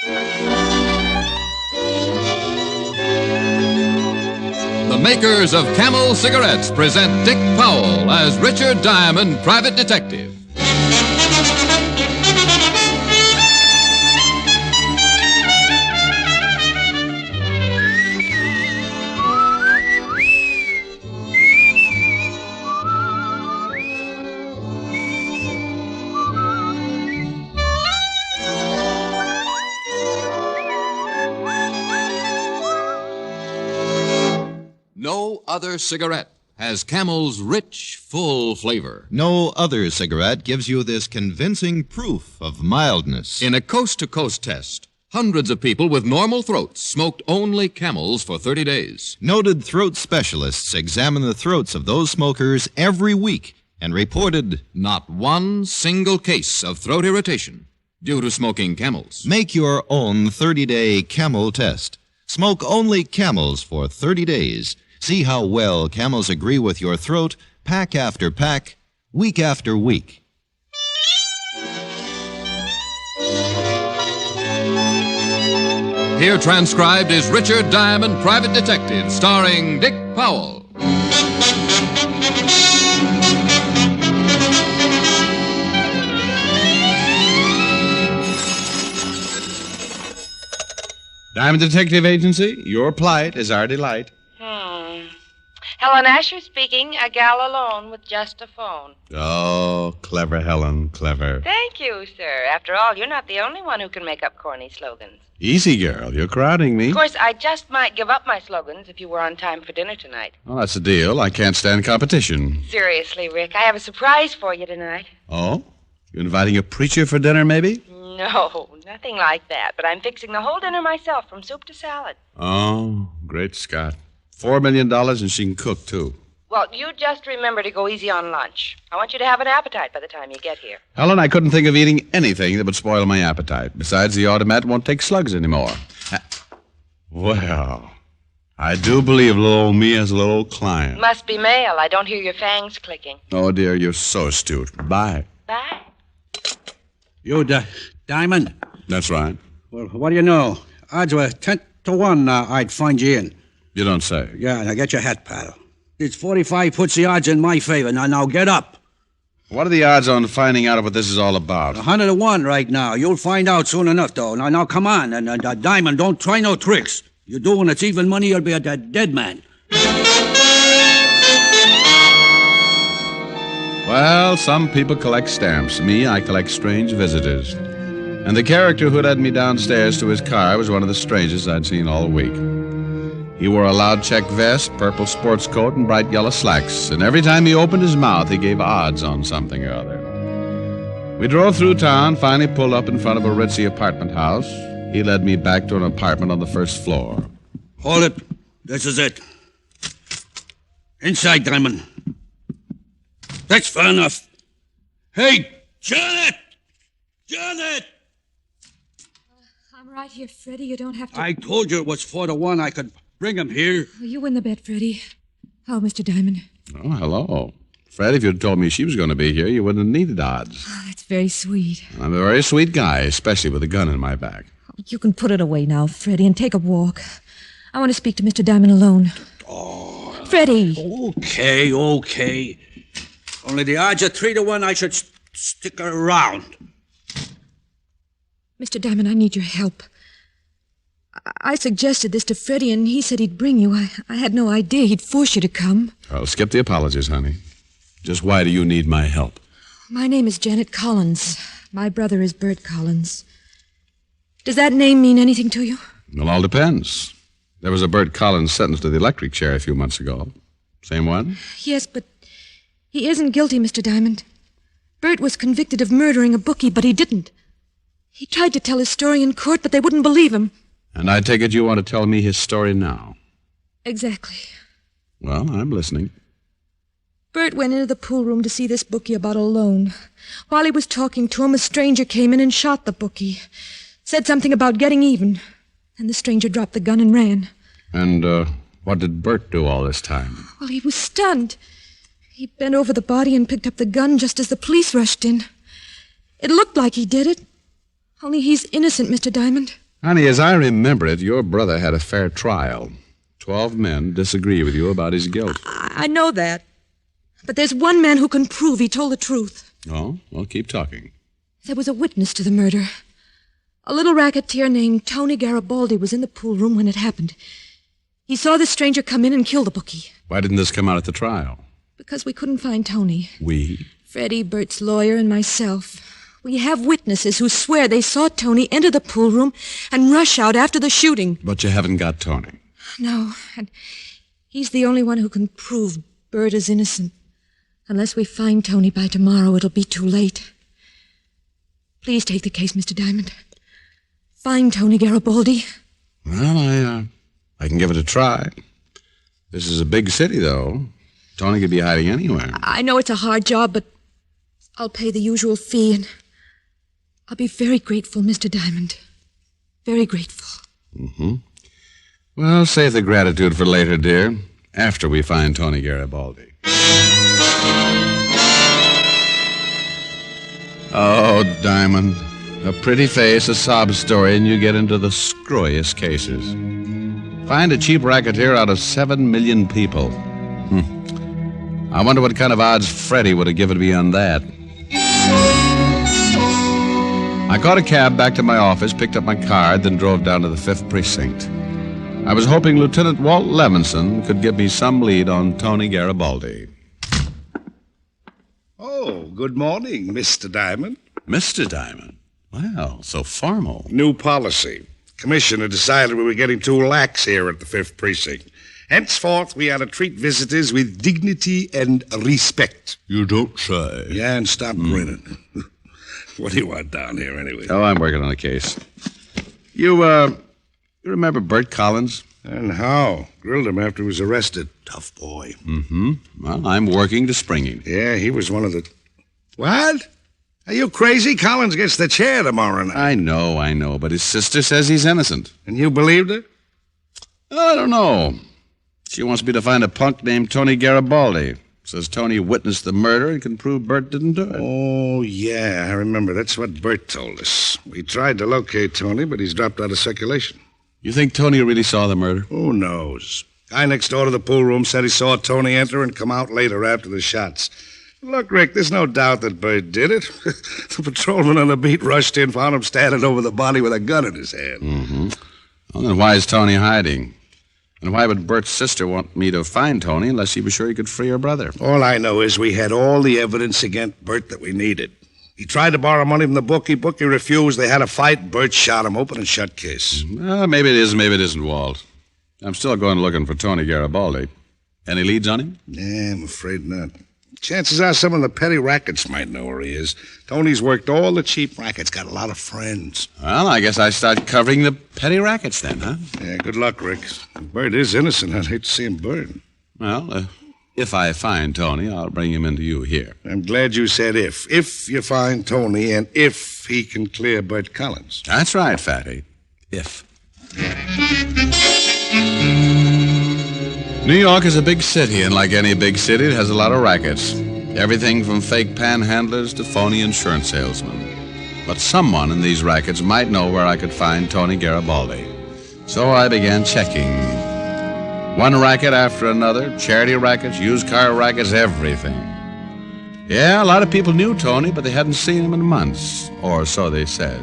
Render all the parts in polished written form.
The makers of Camel cigarettes present Dick Powell as Richard Diamond, private detective. No other cigarette has Camel's rich, full flavor. No other cigarette gives you this convincing proof of mildness. In a coast-to-coast test, hundreds of people with normal throats smoked only Camels for 30 days. Noted throat specialists examine the throats of those smokers every week and reported not one single case of throat irritation due to smoking Camels. Make your own 30-day Camel test. Smoke only Camels for 30 days. See how well Camels agree with your throat, pack after pack, week after week. Here transcribed is Richard Diamond, private detective, starring Dick Powell. Diamond Detective Agency, your plight is our delight. Helen Asher speaking, a gal alone with just a phone. Oh, clever, Helen, clever. Thank you, sir. After all, you're not the only one who can make up corny slogans. Easy, girl, you're crowding me. Of course, I just might give up my slogans if you were on time for dinner tonight. Well, that's the deal. I can't stand competition. Seriously, Rick, I have a surprise for you tonight. Oh? You inviting a preacher for dinner, maybe? No, nothing like that. But I'm fixing the whole dinner myself, from soup to salad. Oh, great Scott. $4 million and she can cook, too. Well, you just remember to go easy on lunch. I want you to have an appetite by the time you get here. Helen, I couldn't think of eating anything that would spoil my appetite. Besides, the automat won't take slugs anymore. Well, I do believe little old me has a little old client. Must be mail. I don't hear your fangs clicking. Oh, dear, you're so astute. Bye. Bye. You, Diamond? That's right. Well, what do you know? Odds were 10 to 1 I'd find you in. You don't say. Yeah, now get your hat, pal. It's 45 puts the odds in my favor. Now get up. What are the odds on finding out what this is all about? 100 to 1 right now. You'll find out soon enough, though. Now come on. And Diamond, don't try no tricks. You do when it's even money, you'll be a dead man. Well, some people collect stamps. Me, I collect strange visitors. And the character who led me downstairs to his car was one of the strangest I'd seen all week. He wore a loud check vest, purple sports coat, and bright yellow slacks, and every time he opened his mouth, he gave odds on something or other. We drove through town, finally pulled up in front of a ritzy apartment house. He led me back to an apartment on the first floor. Hold it. This is it. Inside, Diamond. That's fair enough. Hey, Janet! Janet! I'm right here, Freddie. You don't have to... I told you it was 4 to 1. I could bring him here. Oh, you win the bet, Freddie. Oh, Mr. Diamond. Oh, hello. Fred, if you'd told me she was going to be here, you wouldn't have needed odds. Oh, that's very sweet. I'm a very sweet guy, especially with a gun in my back. You can put it away now, Freddie, and take a walk. I want to speak to Mr. Diamond alone. Oh. Freddie! Okay. Only the odds are 3 to 1 I should stick around. Mr. Diamond, I need your help. I suggested this to Freddie, and he said he'd bring you. I had no idea he'd force you to come. Well, skip the apologies, honey. Just why do you need my help? My name is Janet Collins. My brother is Bert Collins. Does that name mean anything to you? It all depends. There was a Bert Collins sentenced to the electric chair a few months ago. Same one? Yes, but he isn't guilty, Mr. Diamond. Bert was convicted of murdering a bookie, but he didn't. He tried to tell his story in court, but they wouldn't believe him. And I take it you want to tell me his story now. Exactly. Well, I'm listening. Bert went into the pool room to see this bookie about a loan. While he was talking to him, a stranger came in and shot the bookie. Said something about getting even. And the stranger dropped the gun and ran. And, what did Bert do all this time? Well, he was stunned. He bent over the body and picked up the gun just as the police rushed in. It looked like he did it. Only he's innocent, Mr. Diamond. Honey, as I remember it, your brother had a fair trial. 12 men disagree with you about his guilt. I know that. But there's one man who can prove he told the truth. Oh? Well, keep talking. There was a witness to the murder. A little racketeer named Tony Garibaldi was in the pool room when it happened. He saw the stranger come in and kill the bookie. Why didn't this come out at the trial? Because we couldn't find Tony. We? Freddie, Bert's lawyer, and myself. We have witnesses who swear they saw Tony enter the pool room and rush out after the shooting. But you haven't got Tony. No, and he's the only one who can prove Bert is innocent. Unless we find Tony by tomorrow, it'll be too late. Please take the case, Mr. Diamond. Find Tony Garibaldi. Well, I can give it a try. This is a big city, though. Tony could be hiding anywhere. I know it's a hard job, but I'll pay the usual fee, and I'll be very grateful, Mr. Diamond. Very grateful. Mm-hmm. Well, save the gratitude for later, dear, after we find Tony Garibaldi. Oh, Diamond. A pretty face, a sob story, and you get into the screwiest cases. Find a cheap racketeer out of 7 million people. I wonder what kind of odds Freddie would have given me on that. I caught a cab back to my office, picked up my card, then drove down to the 5th Precinct. I was hoping Lieutenant Walt Levinson could give me some lead on Tony Garibaldi. Oh, good morning, Mr. Diamond. Mr. Diamond? Well, so formal. New policy. Commissioner decided we were getting too lax here at the 5th Precinct. Henceforth, we are to treat visitors with dignity and respect. You don't say. Yeah, and stop grinning. What do you want down here, anyway? Oh, I'm working on a case. You remember Bert Collins? And how? Grilled him after he was arrested. Tough boy. Mm-hmm. Well, I'm working to spring him. Yeah, he was one of the... What? Are you crazy? Collins gets the chair tomorrow night. I know, but his sister says he's innocent. And you believed her? I don't know. She wants me to find a punk named Tony Garibaldi. Says Tony witnessed the murder and can prove Bert didn't do it. Oh, yeah, I remember. That's what Bert told us. We tried to locate Tony, but he's dropped out of circulation. You think Tony really saw the murder? Who knows? Guy next door to the pool room said he saw Tony enter and come out later after the shots. Look, Rick, there's no doubt that Bert did it. The patrolman on the beat rushed in, found him standing over the body with a gun in his hand. Mm-hmm. Well, then why is Tony hiding? And why would Bert's sister want me to find Tony unless he was sure he could free her brother? All I know is we had all the evidence against Bert that we needed. He tried to borrow money from the bookie. Bookie refused. They had a fight. Bert shot him open and shut case. Maybe it is, maybe it isn't, Walt. I'm still going looking for Tony Garibaldi. Any leads on him? Yeah, I'm afraid not. Chances are some of the petty rackets might know where he is. Tony's worked all the cheap rackets, got a lot of friends. Well, I guess I start covering the petty rackets then, huh? Yeah, good luck, Rick. If Bert is innocent, I'd hate to see him burn. Well, if I find Tony, I'll bring him into you here. I'm glad you said if. If you find Tony and if he can clear Bert Collins. That's right, Fatty. If. New York is a big city, and like any big city, it has a lot of rackets. Everything from fake panhandlers to phony insurance salesmen. But someone in these rackets might know where I could find Tony Garibaldi. So I began checking. One racket after another, charity rackets, used car rackets, everything. Yeah, a lot of people knew Tony, but they hadn't seen him in months, or so they said.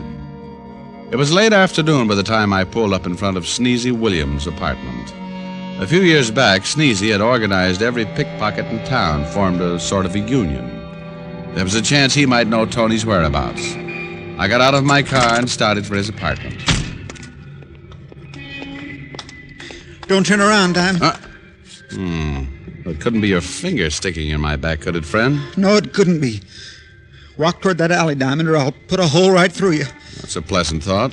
It was late afternoon by the time I pulled up in front of Sneezy Williams' apartment. A few years back, Sneezy had organized every pickpocket in town, formed a sort of a union. There was a chance he might know Tony's whereabouts. I got out of my car and started for his apartment. Don't turn around, Diamond. It couldn't be your finger sticking in my back, could it, friend? No, it couldn't be. Walk toward that alley, Diamond, or I'll put a hole right through you. That's a pleasant thought.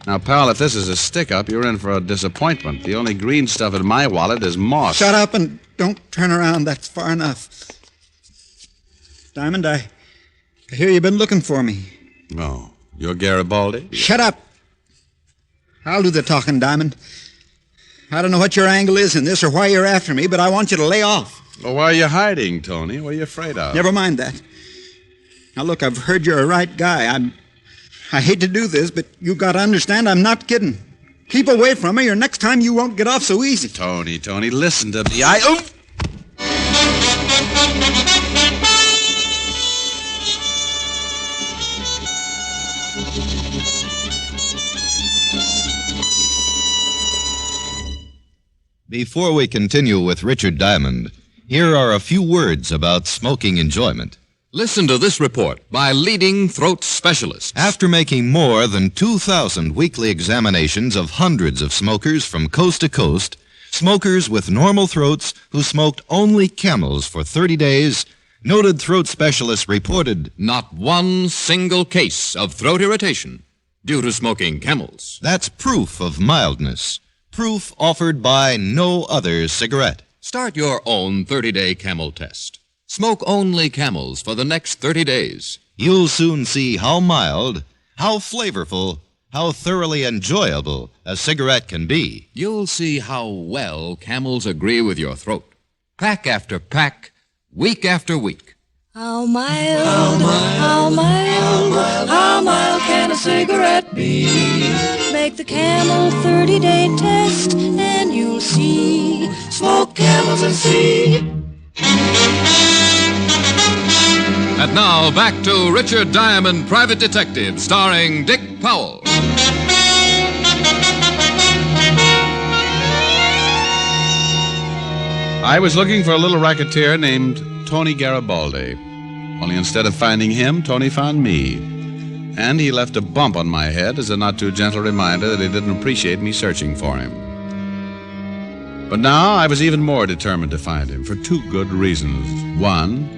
Now, pal, if this is a stick-up, you're in for a disappointment. The only green stuff in my wallet is moss. Shut up and don't turn around. That's far enough. Diamond, I hear you've been looking for me. Oh, you're Garibaldi? Shut up. I'll do the talking, Diamond. I don't know what your angle is in this or why you're after me, but I want you to lay off. Well, why are you hiding, Tony? What are you afraid of? Never mind that. Now, look, I've heard you're a right guy. I hate to do this, but you gotta understand I'm not kidding. Keep away from me, or next time you won't get off so easy. Tony, listen to me. Before we continue with Richard Diamond, here are a few words about smoking enjoyment. Listen to this report by leading throat specialists. After making more than 2,000 weekly examinations of hundreds of smokers from coast to coast, smokers with normal throats who smoked only Camels for 30 days, noted throat specialists reported Not one single case of throat irritation due to smoking Camels. that's proof of mildness, proof offered by no other cigarette. Start your own 30-day Camel test. Smoke only Camels for the next 30 days. You'll soon see how mild, how flavorful, how thoroughly enjoyable a cigarette can be. You'll see how well Camels agree with your throat. Pack after pack, week after week. How mild, how mild, how mild can a cigarette be? Make the Camel 30-day test and you'll see. Smoke Camels and see. And now back to Richard Diamond, Private Detective, starring Dick Powell. I was looking for a little racketeer named Tony Garibaldi. Only instead of finding him, Tony found me. And he left a bump on my head as a not-too-gentle reminder that he didn't appreciate me searching for him. But now I was even more determined to find him for two good reasons. One,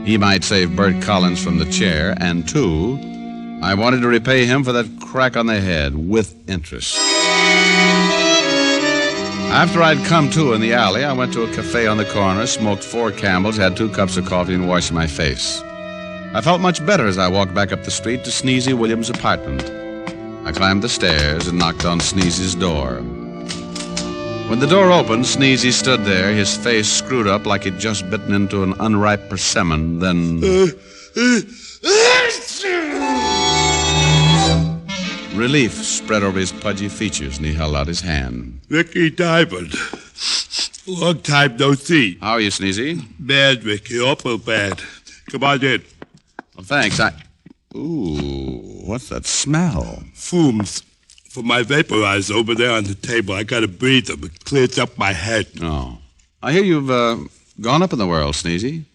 he might save Bert Collins from the chair. And two, I wanted to repay him for that crack on the head with interest. After I'd come to in the alley, I went to a cafe on the corner, smoked 4 Camels, had 2 cups of coffee, and washed my face. I felt much better as I walked back up the street to Sneezy Williams' apartment. I climbed the stairs and knocked on Sneezy's door. When the door opened, Sneezy stood there, his face screwed up like he'd just bitten into an unripe persimmon, then... Relief spread over his pudgy features, and he held out his hand. Ricky Diamond. Long time no see. How are you, Sneezy? Bad, Ricky. Awful bad. Come on in. Well, thanks. Ooh, what's that smell? Fumes. From my vaporizer over there on the table. I gotta breathe them. It clears up my head. Oh. I hear you've gone up in the world, Sneezy.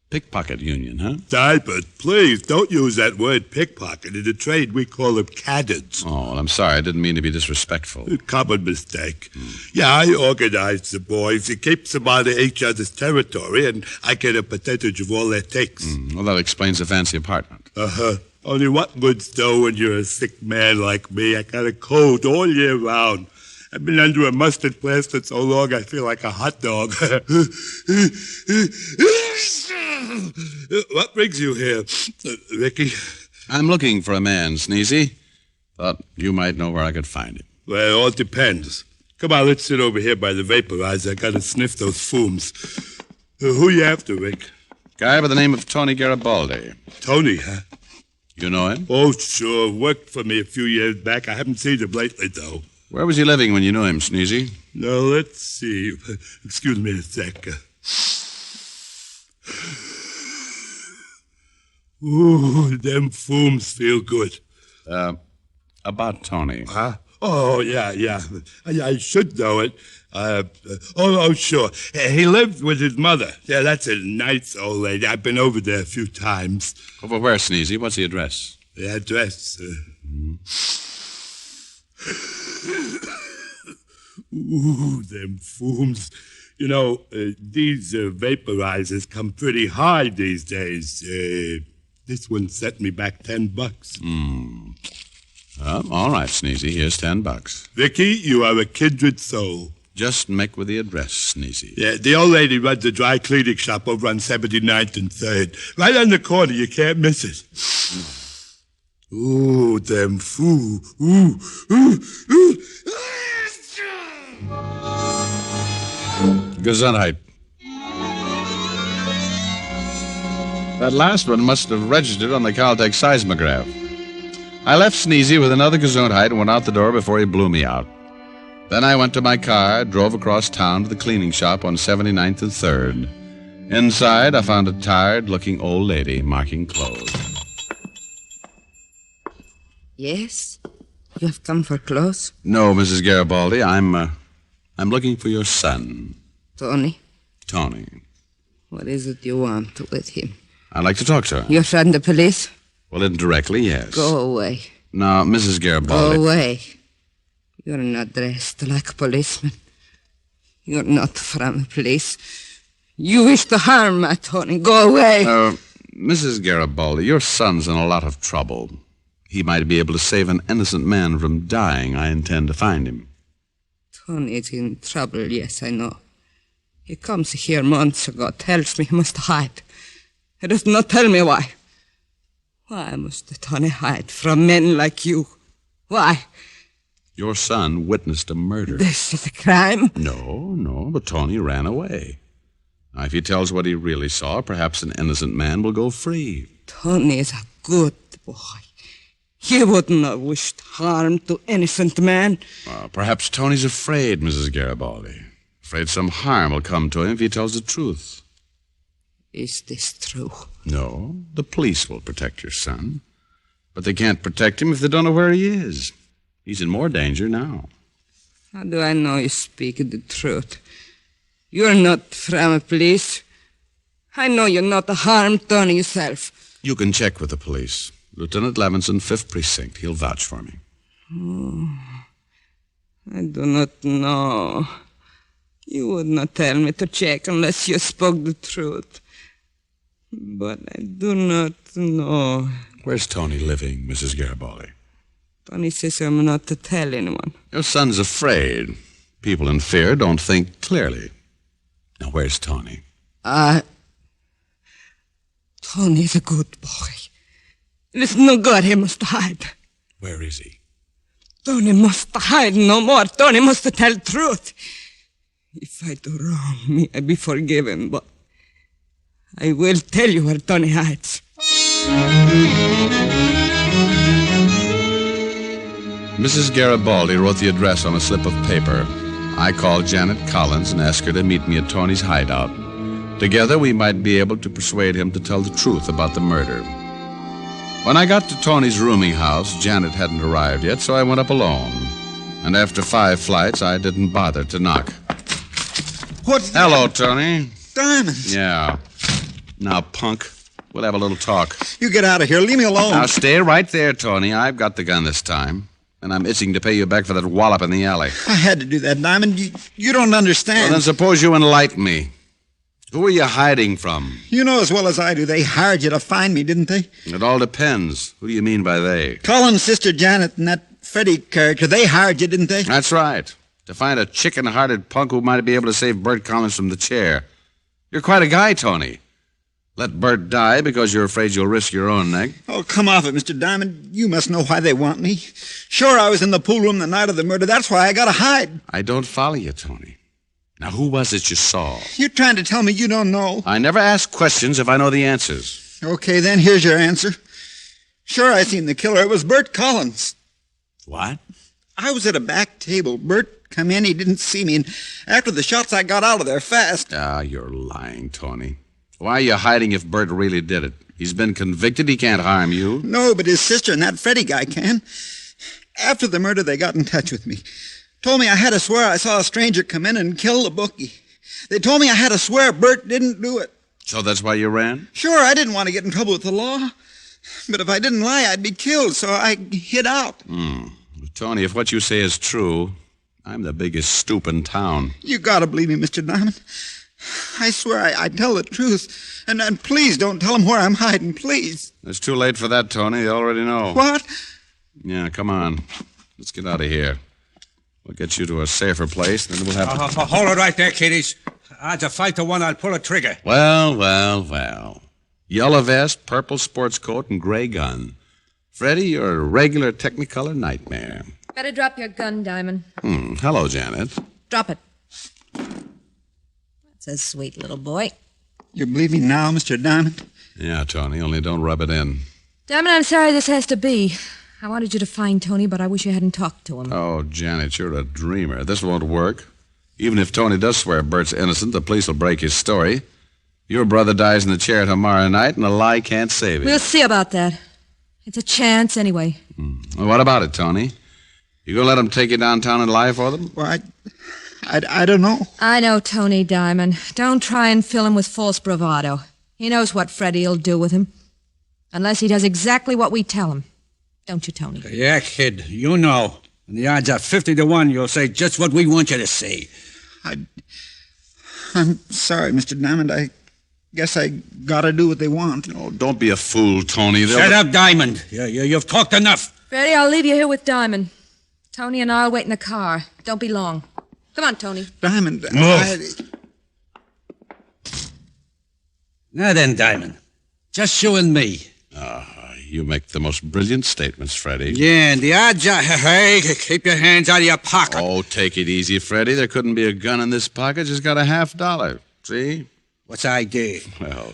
Pickpocket union, huh? Diamond, please, don't use that word pickpocket. In the trade, we call them cannons. Oh, well, I'm sorry. I didn't mean to be disrespectful. A common mistake. Yeah, I organize the boys. It keeps them out of each other's territory, and I get a percentage of all their takes. Well, that explains the fancy apartment. Uh-huh. Only what good's dough when you're a sick man like me? I got a cold all year round. I've been under a mustard plaster so long I feel like a hot dog. What brings you here, Ricky? I'm looking for a man, Sneezy. Thought you might know where I could find him. Well, it all depends. Come on, let's sit over here by the vaporizer. I gotta sniff those fumes. Who you after, Rick? Guy by the name of Tony Garibaldi. Tony, huh? You know him? Oh, sure. Worked for me a few years back. I haven't seen him lately, though. Where was he living when you knew him, Sneezy? Now, let's see. Excuse me a sec. Ooh, them fumes feel good. About Tony. Huh? Oh, yeah. I should know it. Sure. He lived with his mother. Yeah, that's a nice old lady. I've been over there a few times. Over where, Sneezy? What's the address? The address? Ooh, them fumes. You know, these vaporizers come pretty high these days. This one set me back $10. All right, Sneezy. Here's $10. Vicky, you are a kindred soul. Just make with the address, Sneezy. Yeah, the old lady runs a dry cleaning shop over on 79th and 3rd. Right on the corner. You can't miss it. Ooh, them foo. Ooh. Gesundheit. That last one must have registered on the Caltech seismograph. I left Sneezy with another gesundheit and went out the door before he blew me out. Then I went to my car, drove across town to the cleaning shop on 79th and 3rd. Inside, I found a tired-looking old lady marking clothes. Yes? You have come for clothes? No, Mrs. Garibaldi, I'm looking for your son. Tony? Tony. What is it you want with him? I'd like to talk to her. You're from the police? Well, indirectly, yes. Go away. Now, Mrs. Garibaldi... Go away. You're not dressed like a policeman. You're not from the police. You wish to harm my Tony. Go away. Mrs. Garibaldi, your son's in a lot of trouble. He might be able to save an innocent man from dying. I intend to find him. Tony is in trouble, yes, I know. He comes here months ago, tells me he must hide. He does not tell me why. Why must Tony hide from men like you? Why? Your son witnessed a murder. This is a crime? No, but Tony ran away. Now, if he tells what he really saw, perhaps an innocent man will go free. Tony is a good boy. He would not wish harm to innocent man. Perhaps Tony's afraid, Mrs. Garibaldi. Afraid some harm will come to him if he tells the truth. Is this true? No, the police will protect your son. But they can't protect him if they don't know where he is. He's in more danger now. How do I know you speak the truth? You're not from the police. I know you're not harmed Tony yourself. You can check with the police. Lieutenant Levinson, 5th Precinct. He'll vouch for me. Oh, I do not know. You would not tell me to check unless you spoke the truth. But I do not know. Where's Tony living, Mrs. Garibaldi? Tony says I'm not to tell anyone. Your son's afraid. People in fear don't think clearly. Now, where's Tony? Tony's a good boy. It is no good he must hide. Where is he? Tony must hide no more. Tony must tell the truth. If I do wrong, may I be forgiven, but I will tell you where Tony hides. Mrs. Garibaldi wrote the address on a slip of paper. I called Janet Collins and asked her to meet me at Tony's hideout. Together, we might be able to persuade him to tell the truth about the murder. When I got to Tony's rooming house, Janet hadn't arrived yet, so I went up alone. And after 5 flights, I didn't bother to knock. What's that? Hello, Tony. Diamonds. Yeah. Now, punk, we'll have a little talk. You get out of here. Leave me alone. Now, stay right there, Tony. I've got the gun this time. And I'm itching to pay you back for that wallop in the alley. I had to do that, Diamond. You don't understand. Well, then suppose you enlighten me. Who are you hiding from? You know as well as I do. They hired you to find me, didn't they? It all depends. Who do you mean by they? Colin's sister Janet and that Freddie character. They hired you, didn't they? That's right. To find a chicken-hearted punk who might be able to save Bert Collins from the chair. You're quite a guy, Tony. Let Bert die because you're afraid you'll risk your own neck. Oh, come off it, Mr. Diamond. You must know why they want me. Sure, I was in the pool room the night of the murder. That's why I gotta hide. I don't follow you, Tony. Now, who was it you saw? You're trying to tell me you don't know. I never ask questions if I know the answers. Okay, then here's your answer. Sure, I seen the killer. It was Bert Collins. What? I was at a back table. Bert come in. He didn't see me. And after the shots, I got out of there fast. Ah, you're lying, Tony. Why are you hiding if Bert really did it? He's been convicted. He can't harm you. No, but his sister and that Freddie guy can. After the murder, they got in touch with me. Told me I had to swear I saw a stranger come in and kill the bookie. They told me I had to swear Bert didn't do it. So that's why you ran? Sure, I didn't want to get in trouble with the law. But if I didn't lie, I'd be killed, so I hid out. Tony, if what you say is true, I'm the biggest stoop in town. You gotta believe me, Mr. Diamond. I swear I tell the truth. And please don't tell them where I'm hiding, please. It's too late for that, Tony. They already know. What? Yeah, come on. Let's get out of here. We'll get you to a safer place, then we'll have to... Hold it right there, kiddies. Odds of 5 to 1, I'll pull a trigger. Well. Yellow vest, purple sports coat, and gray gun. Freddie, you're a regular Technicolor nightmare. Better drop your gun, Diamond. Hello, Janet. Drop it. That's a sweet little boy. You believe me now, Mr. Diamond? Yeah, Tony, only don't rub it in. Diamond, I'm sorry this has to be. I wanted you to find Tony, but I wish you hadn't talked to him. Oh, Janet, you're a dreamer. This won't work. Even if Tony does swear Bert's innocent, the police will break his story. Your brother dies in the chair tomorrow night, and a lie can't save him. We'll see about that. It's a chance anyway. Well, what about it, Tony? You gonna let him take you downtown and lie for them? Well, I don't know. I know Tony, Diamond. Don't try and fill him with false bravado. He knows what Freddie'll do with him. Unless he does exactly what we tell him. Don't you, Tony? Yeah, kid, you know. And the odds are 50 to 1 you'll say just what we want you to say. I'm sorry, Mr. Diamond. I guess I gotta do what they want. Oh, don't be a fool, Tony. Shut up, Diamond. You've talked enough. Freddie, I'll leave you here with Diamond. Tony and I'll wait in the car. Don't be long. Come on, Tony. Diamond, Now then, Diamond. Just you and me. You make the most brilliant statements, Freddie. Yeah, and the odds are... Hey, keep your hands out of your pocket. Oh, take it easy, Freddie. There couldn't be a gun in this pocket. Just got a $50. See? What's the idea? Well,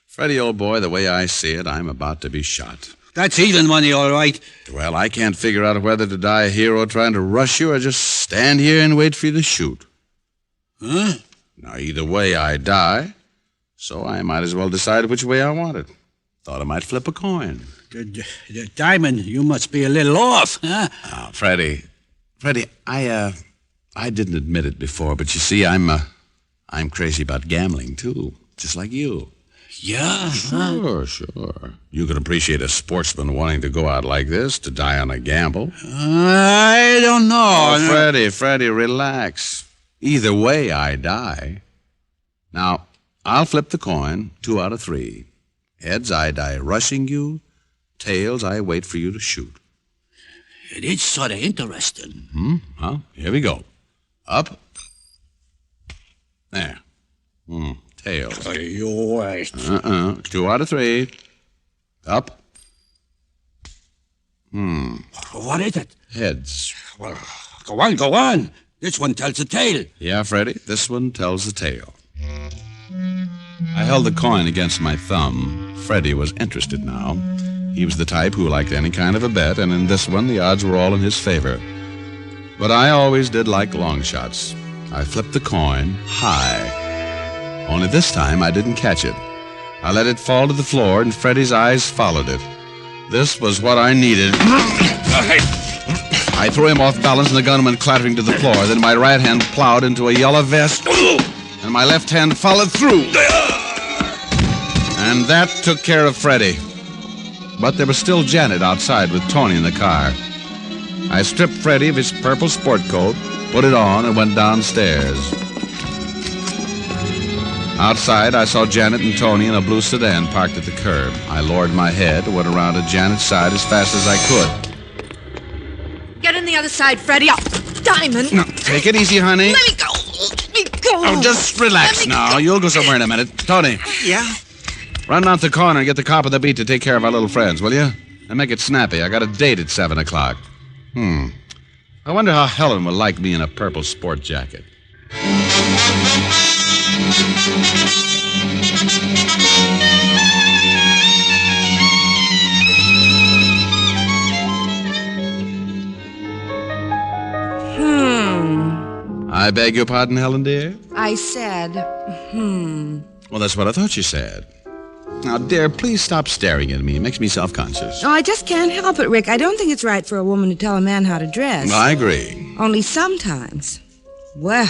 Freddie, old boy, the way I see it, I'm about to be shot. That's even money, all right. Well, I can't figure out whether to die a hero trying to rush you or just stand here and wait for you to shoot. Huh? Now, either way, I die, so I might as well decide which way I want it. Thought I might flip a coin. Diamond, you must be a little off, huh? Freddie, I didn't admit it before, but you see, I'm crazy about gambling, too, just like you. Yeah? Sure. You can appreciate a sportsman wanting to go out like this, to die on a gamble. I don't know. Oh, Freddie, relax. Either way, I die. Now, I'll flip the coin 2 out of 3. Heads, I die rushing you. Tails, I wait for you to shoot. It is sort of interesting. Well, here we go. Up. There. Tails. You're right. 2 out of 3. Up. What is it? Heads. Well, go on. This one tells the tale. Yeah, Freddie, this one tells the tale. I held the coin against my thumb. Freddie was interested now. He was the type who liked any kind of a bet, and in this one, the odds were all in his favor. But I always did like long shots. I flipped the coin high. Only this time, I didn't catch it. I let it fall to the floor, and Freddie's eyes followed it. This was what I needed. I threw him off balance, and the gun went clattering to the floor. Then my right hand plowed into a yellow vest, and my left hand followed through. And that took care of Freddie. But there was still Janet outside with Tony in the car. I stripped Freddie of his purple sport coat, put it on, and went downstairs. Outside, I saw Janet and Tony in a blue sedan parked at the curb. I lowered my head and went around to Janet's side as fast as I could. Get in the other side, Freddie. Diamond. No, take it easy, honey. Let me go. Let me go. Oh, just relax now. You'll go somewhere in a minute. Tony. Yeah? Run out the corner and get the cop of the beat to take care of our little friends, will you? And make it snappy. I got a date at 7 o'clock. I wonder how Helen will like me in a purple sport jacket. I beg your pardon, Helen, dear? I said, Well, that's what I thought you said. Now, dear, please stop staring at me. It makes me self-conscious. Oh, I just can't help it, Rick. I don't think it's right for a woman to tell a man how to dress. I agree. Only sometimes. Well,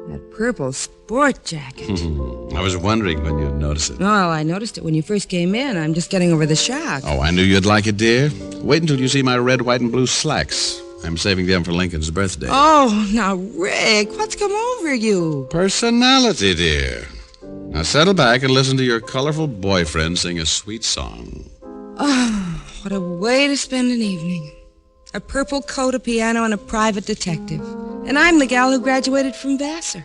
that purple sport jacket. I was wondering when you'd notice it. Oh, I noticed it when you first came in. I'm just getting over the shock. Oh, I knew you'd like it, dear. Wait until you see my red, white, and blue slacks. I'm saving them for Lincoln's birthday. Oh, now, Rick, what's come over you? Personality, dear. Now settle back and listen to your colorful boyfriend sing a sweet song. Oh, what a way to spend an evening. A purple coat, a piano, and a private detective. And I'm the gal who graduated from Vassar.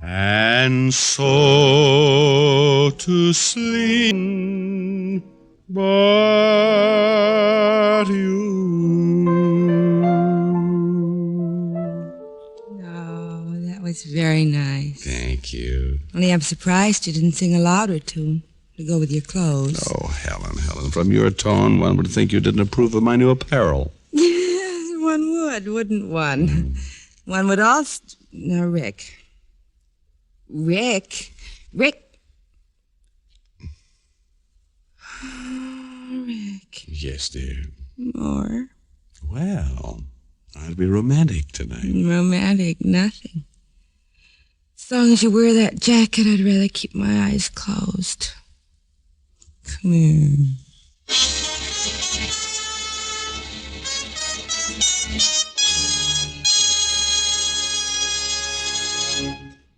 And so to sleep, but you. Oh, that was very nice. Thank you. Only I'm surprised you didn't sing a louder tune. to go with your clothes. Oh, Helen, from your tone, one would think you didn't approve of my new apparel. Yes, one would, wouldn't one? One would also... Now, Rick. Rick. Rick. Yes, dear. More. Well, I'll be romantic tonight. Romantic, nothing. As long as you wear that jacket, I'd rather keep my eyes closed. Come here.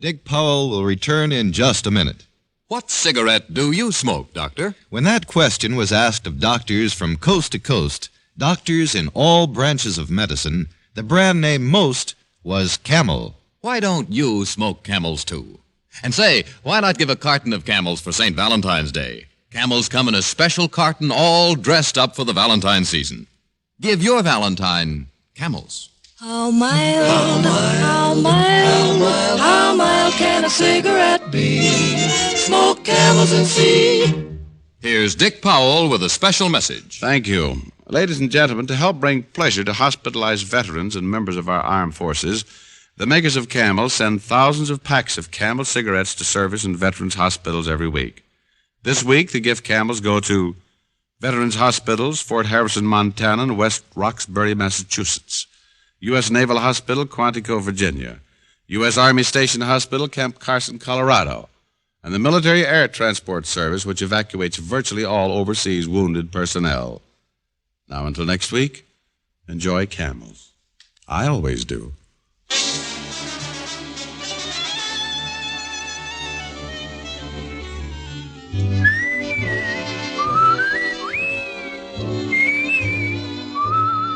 Dick Powell will return in just a minute. What cigarette do you smoke, Doctor? When that question was asked of doctors from coast to coast, doctors in all branches of medicine, the brand name most was Camel. Why don't you smoke Camels, too? And say, why not give a carton of Camels for St. Valentine's Day? Camels come in a special carton all dressed up for the Valentine season. Give your Valentine Camels. How mild, how mild, how mild can a cigarette be? Smoke Camels and see. Here's Dick Powell with a special message. Thank you. Ladies and gentlemen, to help bring pleasure to hospitalized veterans and members of our armed forces, the makers of Camel send thousands of packs of Camel cigarettes to service in veterans' hospitals every week. This week, the gift Camels go to Veterans Hospitals, Fort Harrison, Montana, and West Roxbury, Massachusetts. U.S. Naval Hospital, Quantico, Virginia. U.S. Army Station Hospital, Camp Carson, Colorado. And the Military Air Transport Service, which evacuates virtually all overseas wounded personnel. Now, until next week, enjoy Camels. I always do.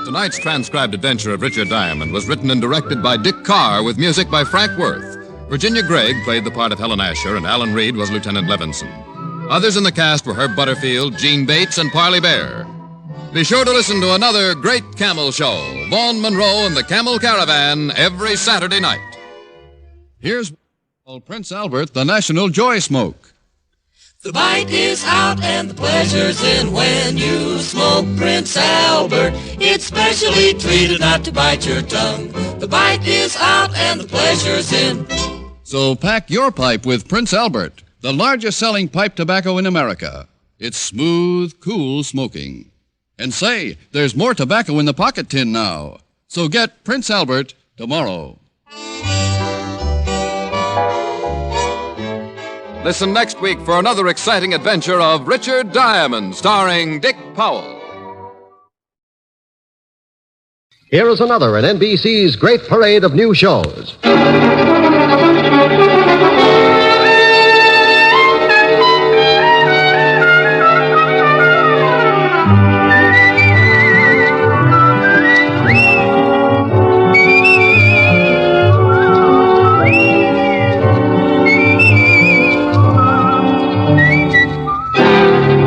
Tonight's transcribed adventure of Richard Diamond was written and directed by Dick Carr with music by Frank Worth. Virginia Gregg played the part of Helen Asher, and Alan Reed was Lieutenant Levinson. Others in the cast were Herb Butterfield, Gene Bates, and Parley Bear. Be sure to listen to another great Camel show, Vaughn Monroe and the Camel Caravan, every Saturday night. Here's Prince Albert, the National Joy Smoke. The bite is out and the pleasure's in when you smoke Prince Albert. It's specially treated not to bite your tongue. The bite is out and the pleasure's in. So pack your pipe with Prince Albert, the largest selling pipe tobacco in America. It's smooth, cool smoking. And say, there's more tobacco in the pocket tin now. So get Prince Albert tomorrow. Listen next week for another exciting adventure of Richard Diamond, starring Dick Powell. Here is another in NBC's great parade of new shows.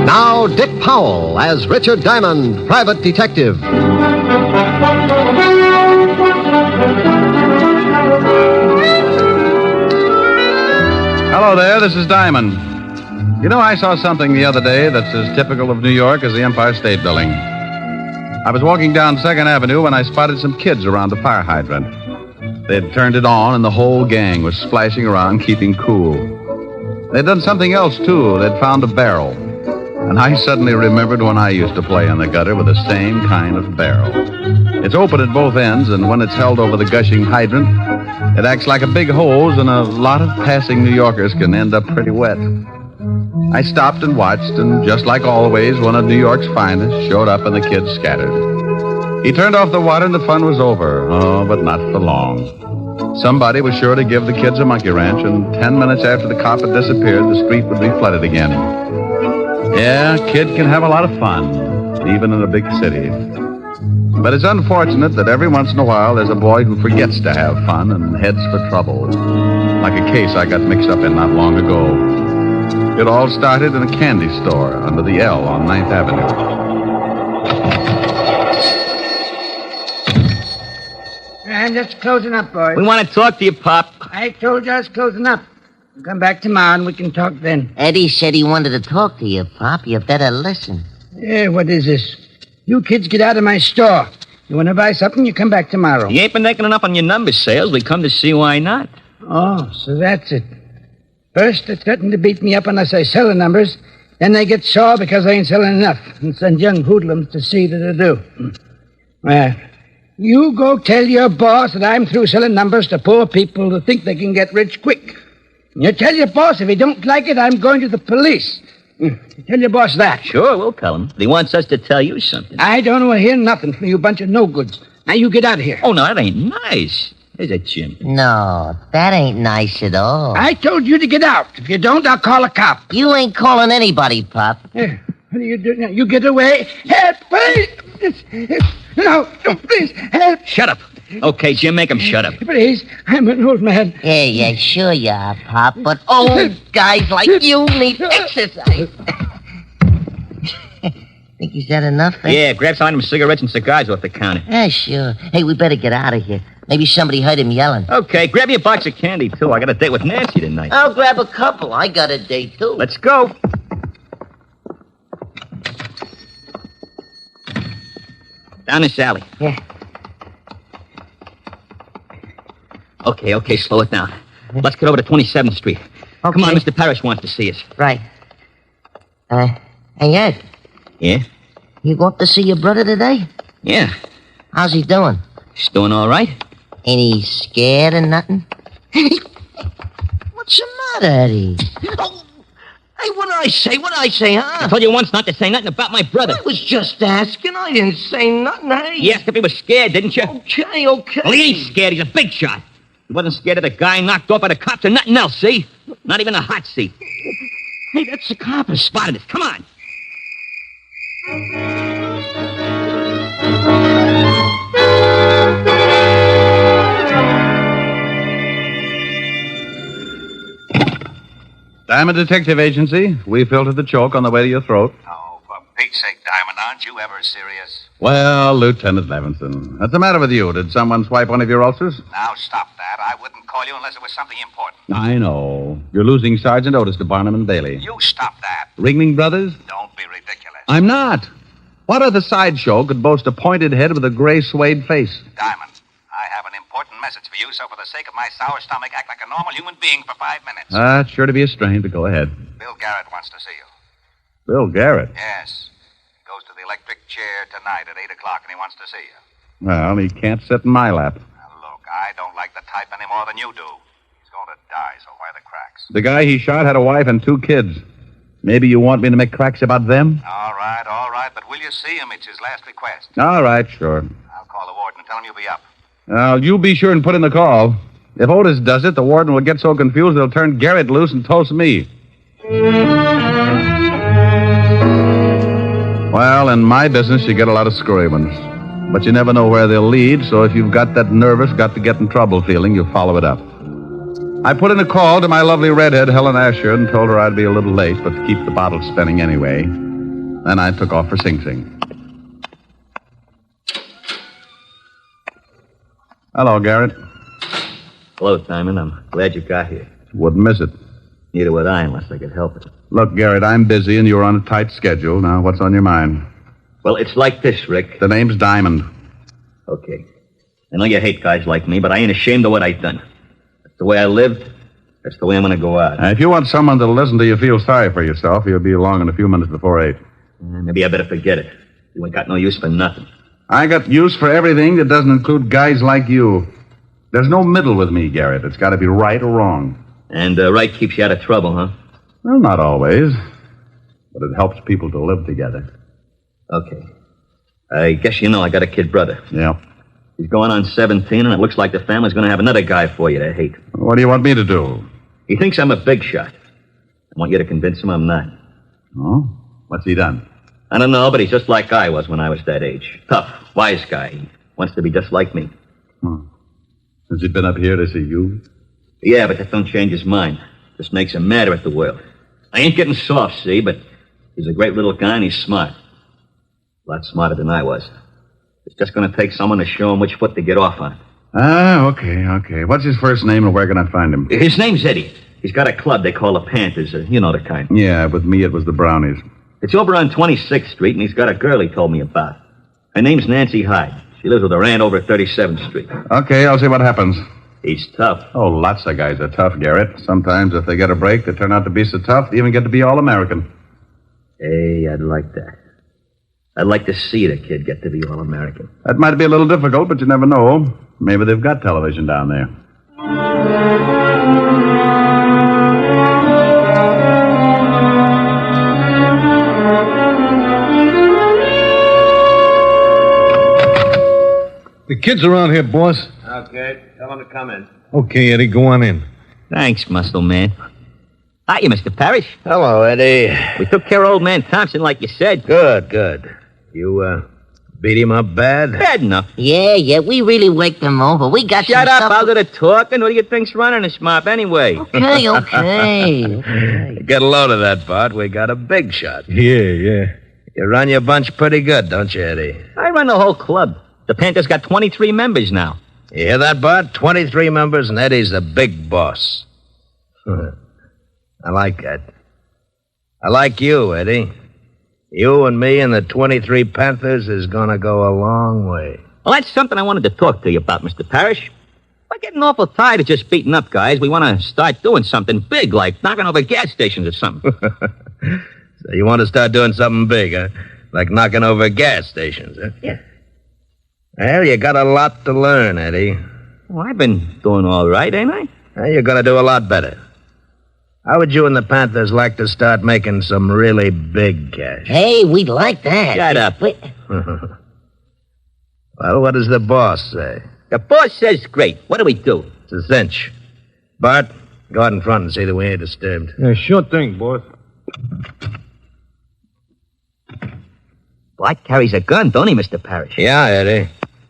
Now, Dick Powell as Richard Diamond, private detective. Hello there, this is Diamond. You know, I saw something the other day that's as typical of New York as the Empire State Building. I was walking down 2nd Avenue when I spotted some kids around a fire hydrant. They'd turned it on, and the whole gang was splashing around, keeping cool. They'd done something else, too. They'd found a barrel. And I suddenly remembered when I used to play in the gutter with the same kind of barrel. It's open at both ends, and when it's held over the gushing hydrant, it acts like a big hose, and a lot of passing New Yorkers can end up pretty wet. I stopped and watched, and just like always, one of New York's finest showed up and the kids scattered. He turned off the water and the fun was over. Oh, but not for long. Somebody was sure to give the kids a monkey wrench, and 10 minutes after the cop had disappeared, the street would be flooded again. Yeah, a kid can have a lot of fun, even in a big city. But it's unfortunate that every once in a while there's a boy who forgets to have fun and heads for trouble. Like a case I got mixed up in not long ago. It all started in a candy store under the L on 9th Avenue. I'm just closing up, boys. We want to talk to you, Pop. I told you I was closing up. Come back tomorrow and we can talk then. Eddie said he wanted to talk to you, Pop. You better listen. Yeah, what is this? You kids get out of my store. You want to buy something, you come back tomorrow. You ain't been making enough on your number sales. We come to see why not. Oh, so that's it. First, they threaten to beat me up unless I sell the numbers. Then they get sore because I ain't selling enough and send young hoodlums to see that I do. Well, you go tell your boss that I'm through selling numbers to poor people who think they can get rich quick. You tell your boss if he don't like it, I'm going to the police. Tell your boss that. Sure, we'll tell him. But he wants us to tell you something. I don't want to hear nothing from you bunch of no-goods. Now you get out of here. Oh, no, that ain't nice. Is it, Jim? No, that ain't nice at all. I told you to get out. If you don't, I'll call a cop. You ain't calling anybody, Pop. What do you do now? You get away. Help, please. No, please, help. Shut up. Okay, Jim, make him shut up. Please, I'm an old man. Yeah, sure you are, Pop. But old guys like you need exercise. Think he's had enough, eh? Yeah, grab some cigarettes and cigars off the counter. Yeah, sure. Hey, we better get out of here. Maybe somebody heard him yelling. Okay, grab me a box of candy, too. I got a date with Nancy tonight. I'll grab a couple. I got a date, too. Let's go. Down this alley. Yeah. Okay, slow it down. Let's get over to 27th Street. Okay. Come on, Mr. Parrish wants to see us. Right. Hey, Ed. Yeah? You go up to see your brother today? Yeah. How's he doing? He's doing all right. Ain't he scared or nothing? What's the matter, Eddie? Oh, hey, what did I say, huh? I told you once not to say nothing about my brother. I was just asking. I didn't say nothing, hey. You asked if he was scared, didn't you? Okay. Well, he ain't scared. He's a big shot. He wasn't scared of the guy knocked off by the cops or nothing else, see? Not even a hot seat. Hey, that's the cop. I spotted it. Come on. Diamond Detective Agency. We filtered the choke on the way to your throat. Oh, for Pete's sake, Diamond, aren't you ever serious? Well, Lieutenant Levinson, what's the matter with you? Did someone swipe one of your ulcers? Now, stop that. I wouldn't call you unless it was something important. I know. You're losing Sergeant Otis to Barnum and Bailey. You stop that. Ringling Brothers? Don't be ridiculous. I'm not. What other sideshow could boast a pointed head with a gray suede face? Diamond, I have an important message for you, so for the sake of my sour stomach, act like a normal human being for 5 minutes. It's sure to be a strain, but go ahead. Bill Garrett wants to see you. Bill Garrett? Yes. He goes to the electric chair tonight at 8 o'clock, and he wants to see you. Well, he can't sit in my lap. Now, look, I don't like the type any more than you do. He's going to die, so why the cracks? The guy he shot had a wife and 2 kids. Maybe you want me to make cracks about them? All right, but will you see him? It's his last request. All right, sure. I'll call the warden and tell him you'll be up. Now, you be sure and put in the call. If Otis does it, the warden will get so confused they'll turn Garrett loose and toast me. Well, in my business, you get a lot of screwy ones. But you never know where they'll lead, so if you've got that nervous, got-to-get-in-trouble feeling, you follow it up. I put in a call to my lovely redhead, Helen Asher, and told her I'd be a little late, but to keep the bottle spinning anyway. Then I took off for Sing Sing. Hello, Garrett. Hello, Diamond. I'm glad you got here. Wouldn't miss it. Neither would I unless I could help it. Look, Garrett, I'm busy and you're on a tight schedule. Now, what's on your mind? Well, it's like this, Rick. The name's Diamond. Okay. I know you hate guys like me, but I ain't ashamed of what I done. That's the way I lived. That's the way I'm going to go out. If you want someone that'll listen to you feel sorry for yourself, he'll be along in a few minutes before 8. Maybe I better forget it. You ain't got no use for nothing. I got use for everything that doesn't include guys like you. There's no middle with me, Garrett. It's got to be right or wrong. And right keeps you out of trouble, huh? Well, not always. But it helps people to live together. Okay. I guess you know I got a kid brother. Yeah. He's going on 17, and it looks like the family's going to have another guy for you to hate. What do you want me to do? He thinks I'm a big shot. I want you to convince him I'm not. Oh? What's he done? I don't know, but he's just like I was when I was that age. Tough, wise guy. He wants to be just like me. Has he been up here to see you? Yeah, but that don't change his mind. Just makes him madder at the world. I ain't getting soft, see, but he's a great little guy and he's smart. A lot smarter than I was. It's just going to take someone to show him which foot to get off on. Okay. What's his first name and where can I find him? His name's Eddie. He's got a club they call the Panthers. You know the kind. Yeah, with me it was the Brownies. It's over on 26th Street, and he's got a girl he told me about. Her name's Nancy Hyde. She lives with her aunt over at 37th Street. Okay, I'll see what happens. He's tough. Oh, lots of guys are tough, Garrett. Sometimes if they get a break, they turn out to be so tough, they even get to be All-American. Hey, I'd like that. I'd like to see the kid get to be All-American. That might be a little difficult, but you never know. Maybe they've got television down there. The kid's around here, boss. Okay, tell him to come in. Okay, Eddie, go on in. Thanks, muscle man. Hiya, Mr. Parrish. Hello, Eddie. We took care of old man Thompson like you said. Good. You, beat him up bad? Bad enough. Yeah, we really waked him over. We got Shut some up, stuff- I'll do the talking. What do you think's running this mob anyway? Okay. Get a load of that, Bart. We got a big shot. Yeah. You run your bunch pretty good, don't you, Eddie? I run the whole club. The Panthers got 23 members now. You hear that, Bart? 23 members, and Eddie's the big boss. I like that. I like you, Eddie. You and me and the 23 Panthers is gonna go a long way. Well, that's something I wanted to talk to you about, Mr. Parrish. We're getting awful tired of just beating up guys. We want to start doing something big, like knocking over gas stations or something. So you want to start doing something big, huh? Like knocking over gas stations, huh? Yeah. Well, you got a lot to learn, Eddie. Well, I've been doing all right, ain't I? Well, you're gonna do a lot better. How would you and the Panthers like to start making some really big cash? Hey, we'd like that. Shut up. Well, what does the boss say? The boss says great. What do we do? It's a cinch. Bart, go out in front and see that we ain't disturbed. Yeah, sure thing, boss. Bart carries a gun, don't he, Mr. Parrish? Yeah, Eddie.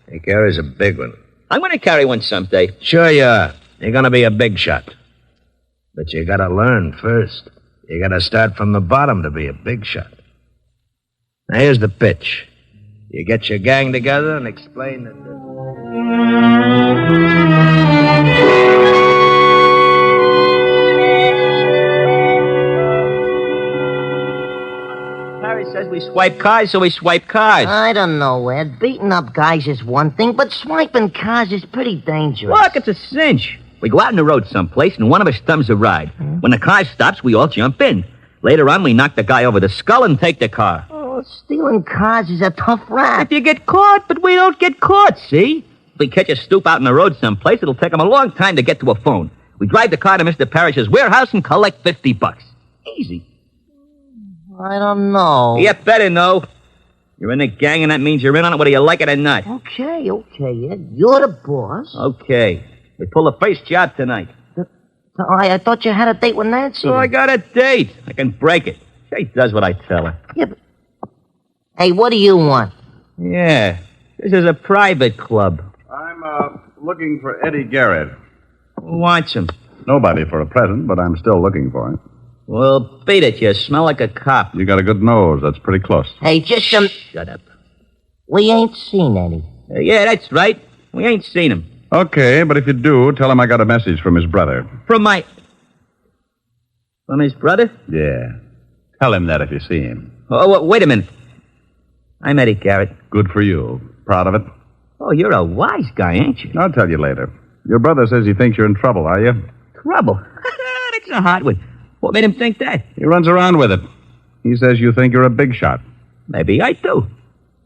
He carries a big one. I'm going to carry one someday. Sure you are. You're gonna be a big shot. But you gotta learn first. You gotta start from the bottom to be a big shot. Now, here's the pitch. You get your gang together and explain that... Harry says we swipe cars, so we swipe cars. I don't know, Ed. Beating up guys is one thing, but swiping cars is pretty dangerous. Look, it's a cinch. We go out on the road someplace, and one of us thumbs a ride. When the car stops, we all jump in. Later on, we knock the guy over the skull and take the car. Oh, stealing cars is a tough rap. If you get caught, but we don't get caught, see? If we catch a stoop out on the road someplace, it'll take him a long time to get to a phone. We drive the car to Mr. Parrish's warehouse and collect $50. Easy. I don't know. You better know. You're in the gang, and that means you're in on it whether you like it or not. Okay, Ed. You're the boss. Okay. We pull the first job tonight. I thought you had a date with Nancy. So I got a date. I can break it. She does what I tell her. Yeah, but... Hey, what do you want? Yeah. This is a private club. I'm, looking for Eddie Garrett. Who wants him? Nobody for a present, but I'm still looking for him. Well, beat it. You smell like a cop. You got a good nose. That's pretty close. Hey, just some... Shut up. We ain't seen any. Yeah, that's right. We ain't seen him. Okay, but if you do, tell him I got a message from his brother. From his brother? Yeah. Tell him that if you see him. Oh, wait a minute. I'm Eddie Garrett. Good for you. Proud of it? Oh, you're a wise guy, ain't you? I'll tell you later. Your brother says he thinks you're in trouble, are you? Trouble? That's a hard one. What made him think that? He runs around with it. He says you think you're a big shot. Maybe I do.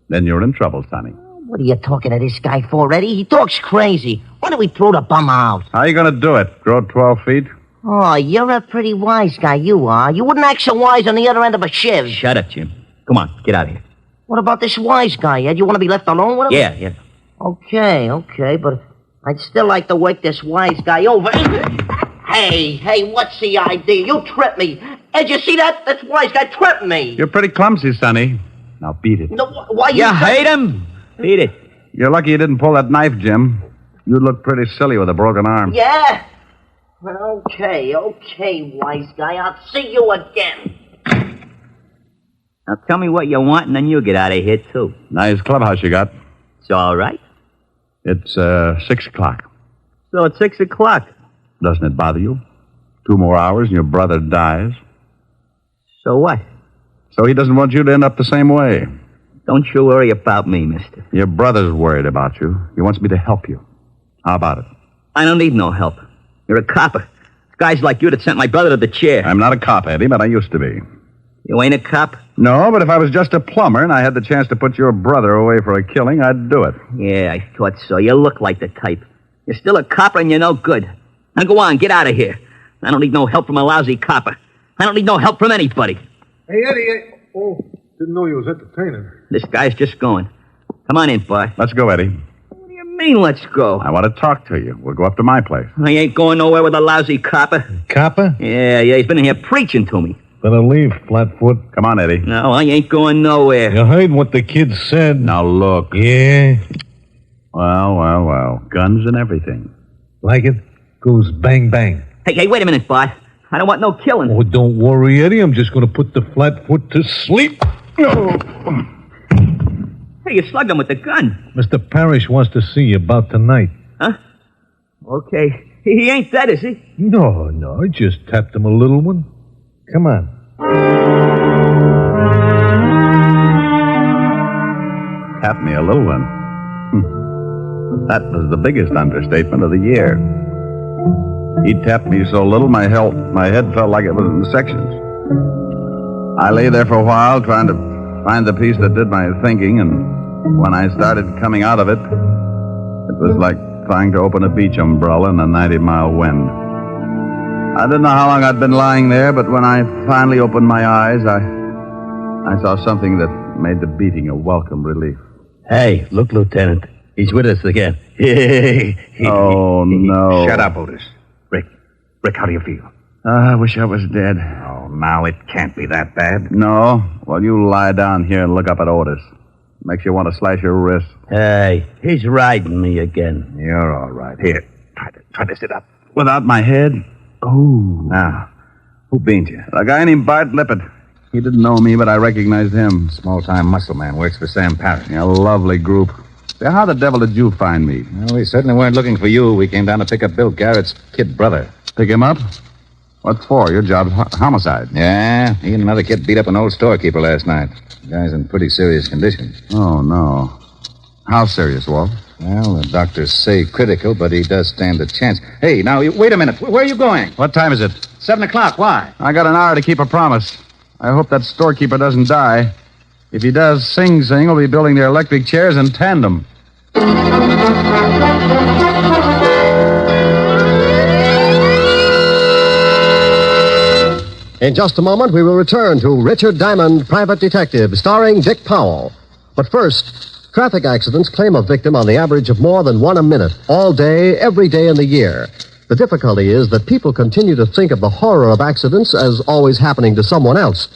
Then you're in trouble, Sonny. What are you talking to this guy for, Eddie? He talks crazy. Why don't we throw the bum out? How are you going to do it? Grow 12 feet? Oh, you're a pretty wise guy, you are. You wouldn't act so wise on the other end of a shiv. Shut up, Jim. Come on, get out of here. What about this wise guy, Ed? You want to be left alone with him? Yeah. Okay, but I'd still like to work this wise guy over. Hey, what's the idea? You tripped me. Ed, you see that? That wise guy tripped me. You're pretty clumsy, Sonny. Now beat it. No, why you hate him? Beat it. You're lucky you didn't pull that knife, Jim. You'd look pretty silly with a broken arm. Yeah? Okay, wise guy. I'll see you again. Now tell me what you want, and then you get out of here, too. Nice clubhouse you got. It's all right. It's, 6 o'clock. So it's 6 o'clock. Doesn't it bother you? 2 more hours and your brother dies. So what? So he doesn't want you to end up the same way. Don't you worry about me, mister. Your brother's worried about you. He wants me to help you. How about it? I don't need no help. You're a copper. Guys like you that sent my brother to the chair. I'm not a cop, Eddie, but I used to be. You ain't a cop? No, but if I was just a plumber and I had the chance to put your brother away for a killing, I'd do it. Yeah, I thought so. You look like the type. You're still a copper and you're no good. Now go on, get out of here. I don't need no help from a lousy copper. I don't need no help from anybody. Hey, Eddie. Oh, didn't know you was entertaining. This guy's just going. Come on in, boy. Let's go, Eddie. What do you mean, let's go? I want to talk to you. We'll go up to my place. I ain't going nowhere with a lousy copper. Copper? Yeah, he's been in here preaching to me. Better leave, Flatfoot. Come on, Eddie. No, I ain't going nowhere. You heard what the kid said. Now, look. Yeah? Well. Guns and everything. Like it? Goes bang, bang. Hey, wait a minute, bud. I don't want no killing. Oh, don't worry, Eddie. I'm just going to put the Flatfoot to sleep. Hey, you slugged him with the gun. Mr. Parrish wants to see you about tonight. Huh? Okay. He ain't dead, is he? No, I just tapped him a little one. Come on. Tap me a little one. That was the biggest understatement of the year. He tapped me so little my head felt like it was in sections. I lay there for a while trying to find the piece that did my thinking, and when I started coming out of it, it was like trying to open a beach umbrella in a 90-mile wind. I didn't know how long I'd been lying there, but when I finally opened my eyes, I saw something that made the beating a welcome relief. Hey, look, Lieutenant. He's with us again. Oh, no. Shut up, Otis. Rick, how do you feel? I wish I was dead. Oh, now it can't be that bad. No? Well, you lie down here and look up at Otis. Makes you want to slash your wrist. Hey, he's riding me again. You're all right. Here, try to sit up. Without my head? Oh. Now, who beans you? A guy named Bart Lippett. He didn't know me, but I recognized him. Small-time muscle man, works for Sam Parrish. A lovely group. Say, how the devil did you find me? Well, we certainly weren't looking for you. We came down to pick up Bill Garrett's kid brother. Pick him up? What for? Your job's homicide. Yeah, he and another kid beat up an old storekeeper last night. The guy's in pretty serious condition. Oh, no. How serious, Walt? Well, the doctors say critical, but he does stand a chance. Hey, now, wait a minute. Where are you going? What time is it? 7 o'clock. Why? I got an hour to keep a promise. I hope that storekeeper doesn't die. If he does, Sing Sing will be building their electric chairs in tandem. In just a moment, we will return to Richard Diamond, Private Detective, starring Dick Powell. But first, traffic accidents claim a victim on the average of more than one a minute, all day, every day in the year. The difficulty is that people continue to think of the horror of accidents as always happening to someone else.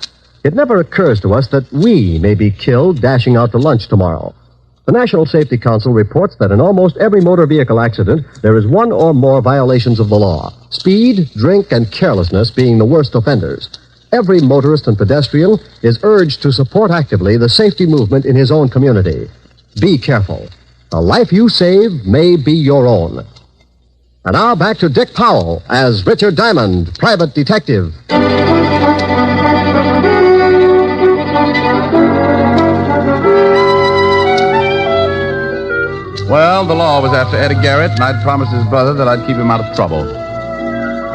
It never occurs to us that we may be killed dashing out to lunch tomorrow. The National Safety Council reports that in almost every motor vehicle accident, there is one or more violations of the law. Speed, drink, and carelessness being the worst offenders. Every motorist and pedestrian is urged to support actively the safety movement in his own community. Be careful. The life you save may be your own. And now back to Dick Powell as Richard Diamond, Private Detective. Well, the law was after Eddie Garrett, and I'd promised his brother that I'd keep him out of trouble.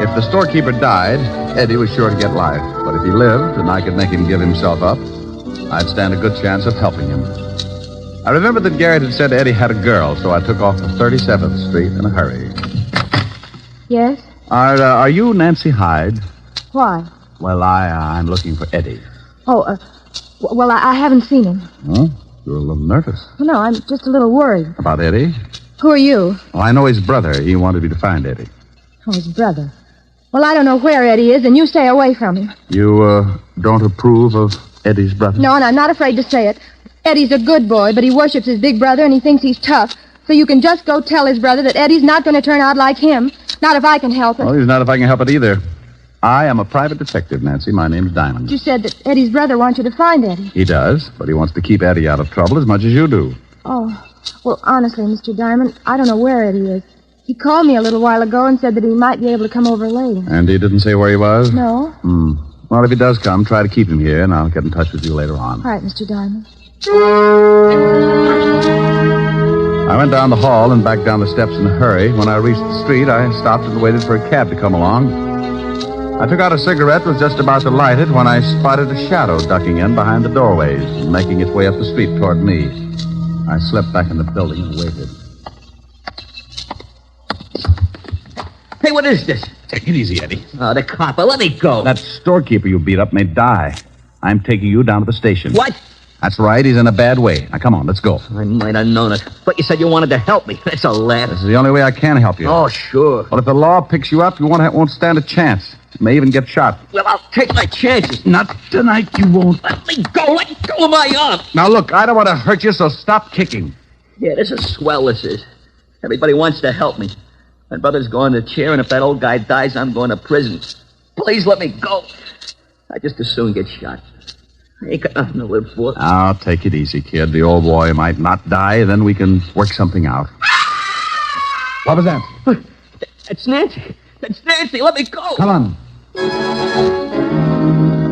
If the storekeeper died, Eddie was sure to get life. But if he lived, and I could make him give himself up, I'd stand a good chance of helping him. I remembered that Garrett had said Eddie had a girl, so I took off to 37th Street in a hurry. Yes? Are you Nancy Hyde? Why? Well, I'm looking for Eddie. Oh, well, I haven't seen him. Huh? You're a little nervous. No, I'm just a little worried. About Eddie? Who are you? Well, I know his brother. He wanted me to find Eddie. Oh, his brother. Well, I don't know where Eddie is, and you stay away from him. You, don't approve of Eddie's brother? No, and I'm not afraid to say it. Eddie's a good boy, but he worships his big brother, and he thinks he's tough. So you can just go tell his brother that Eddie's not going to turn out like him. Not if I can help it. Well, he's not if I can help it either. I am a private detective, Nancy. My name's Diamond. You said that Eddie's brother wants you to find Eddie. He does, but he wants to keep Eddie out of trouble as much as you do. Oh, well, honestly, Mr. Diamond, I don't know where Eddie is. He called me a little while ago and said that he might be able to come over later. And he didn't say where he was? No. Well, if he does come, try to keep him here, and I'll get in touch with you later on. All right, Mr. Diamond. I went down the hall and back down the steps in a hurry. When I reached the street, I stopped and waited for a cab to come along. I took out a cigarette, was just about to light it, when I spotted a shadow ducking in behind the doorways and making its way up the street toward me. I slipped back in the building and waited. Hey, what is this? Take it easy, Eddie. Oh, the copper. Let me go. That storekeeper you beat up may die. I'm taking you down to the station. What? That's right. He's in a bad way. Now, come on, let's go. I might have known it. But you said you wanted to help me. That's a laugh. This is the only way I can help you. Oh, sure. Well, if the law picks you up, you won't stand a chance. You may even get shot. Well, I'll take my chances. Not tonight, you won't. Let me go. Let go of my arm. Now, look, I don't want to hurt you, so stop kicking. Yeah, this is swell, this is. Everybody wants to help me. My brother's going to chair, and if that old guy dies, I'm going to prison. Please let me go. I just as soon get shot. I ain't got nothing to live for. Now, take it easy, kid. The old boy might not die, then we can work something out. What was that? That's Nancy. That's Nancy. Let me go. Come on.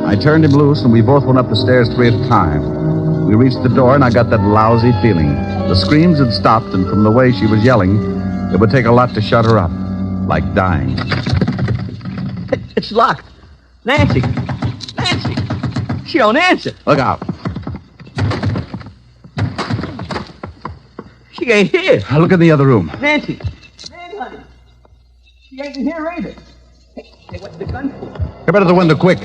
I turned him loose, and we both went up the stairs 3 at a time. We reached the door, and I got that lousy feeling. The screams had stopped, and from the way she was yelling, it would take a lot to shut her up. Like dying. It's locked. Nancy. Nancy. She don't answer. Look out. She ain't here. Look in the other room. Nancy. Man, honey. She ain't in here either. Hey, what's the gun for? Come out of the window, quick.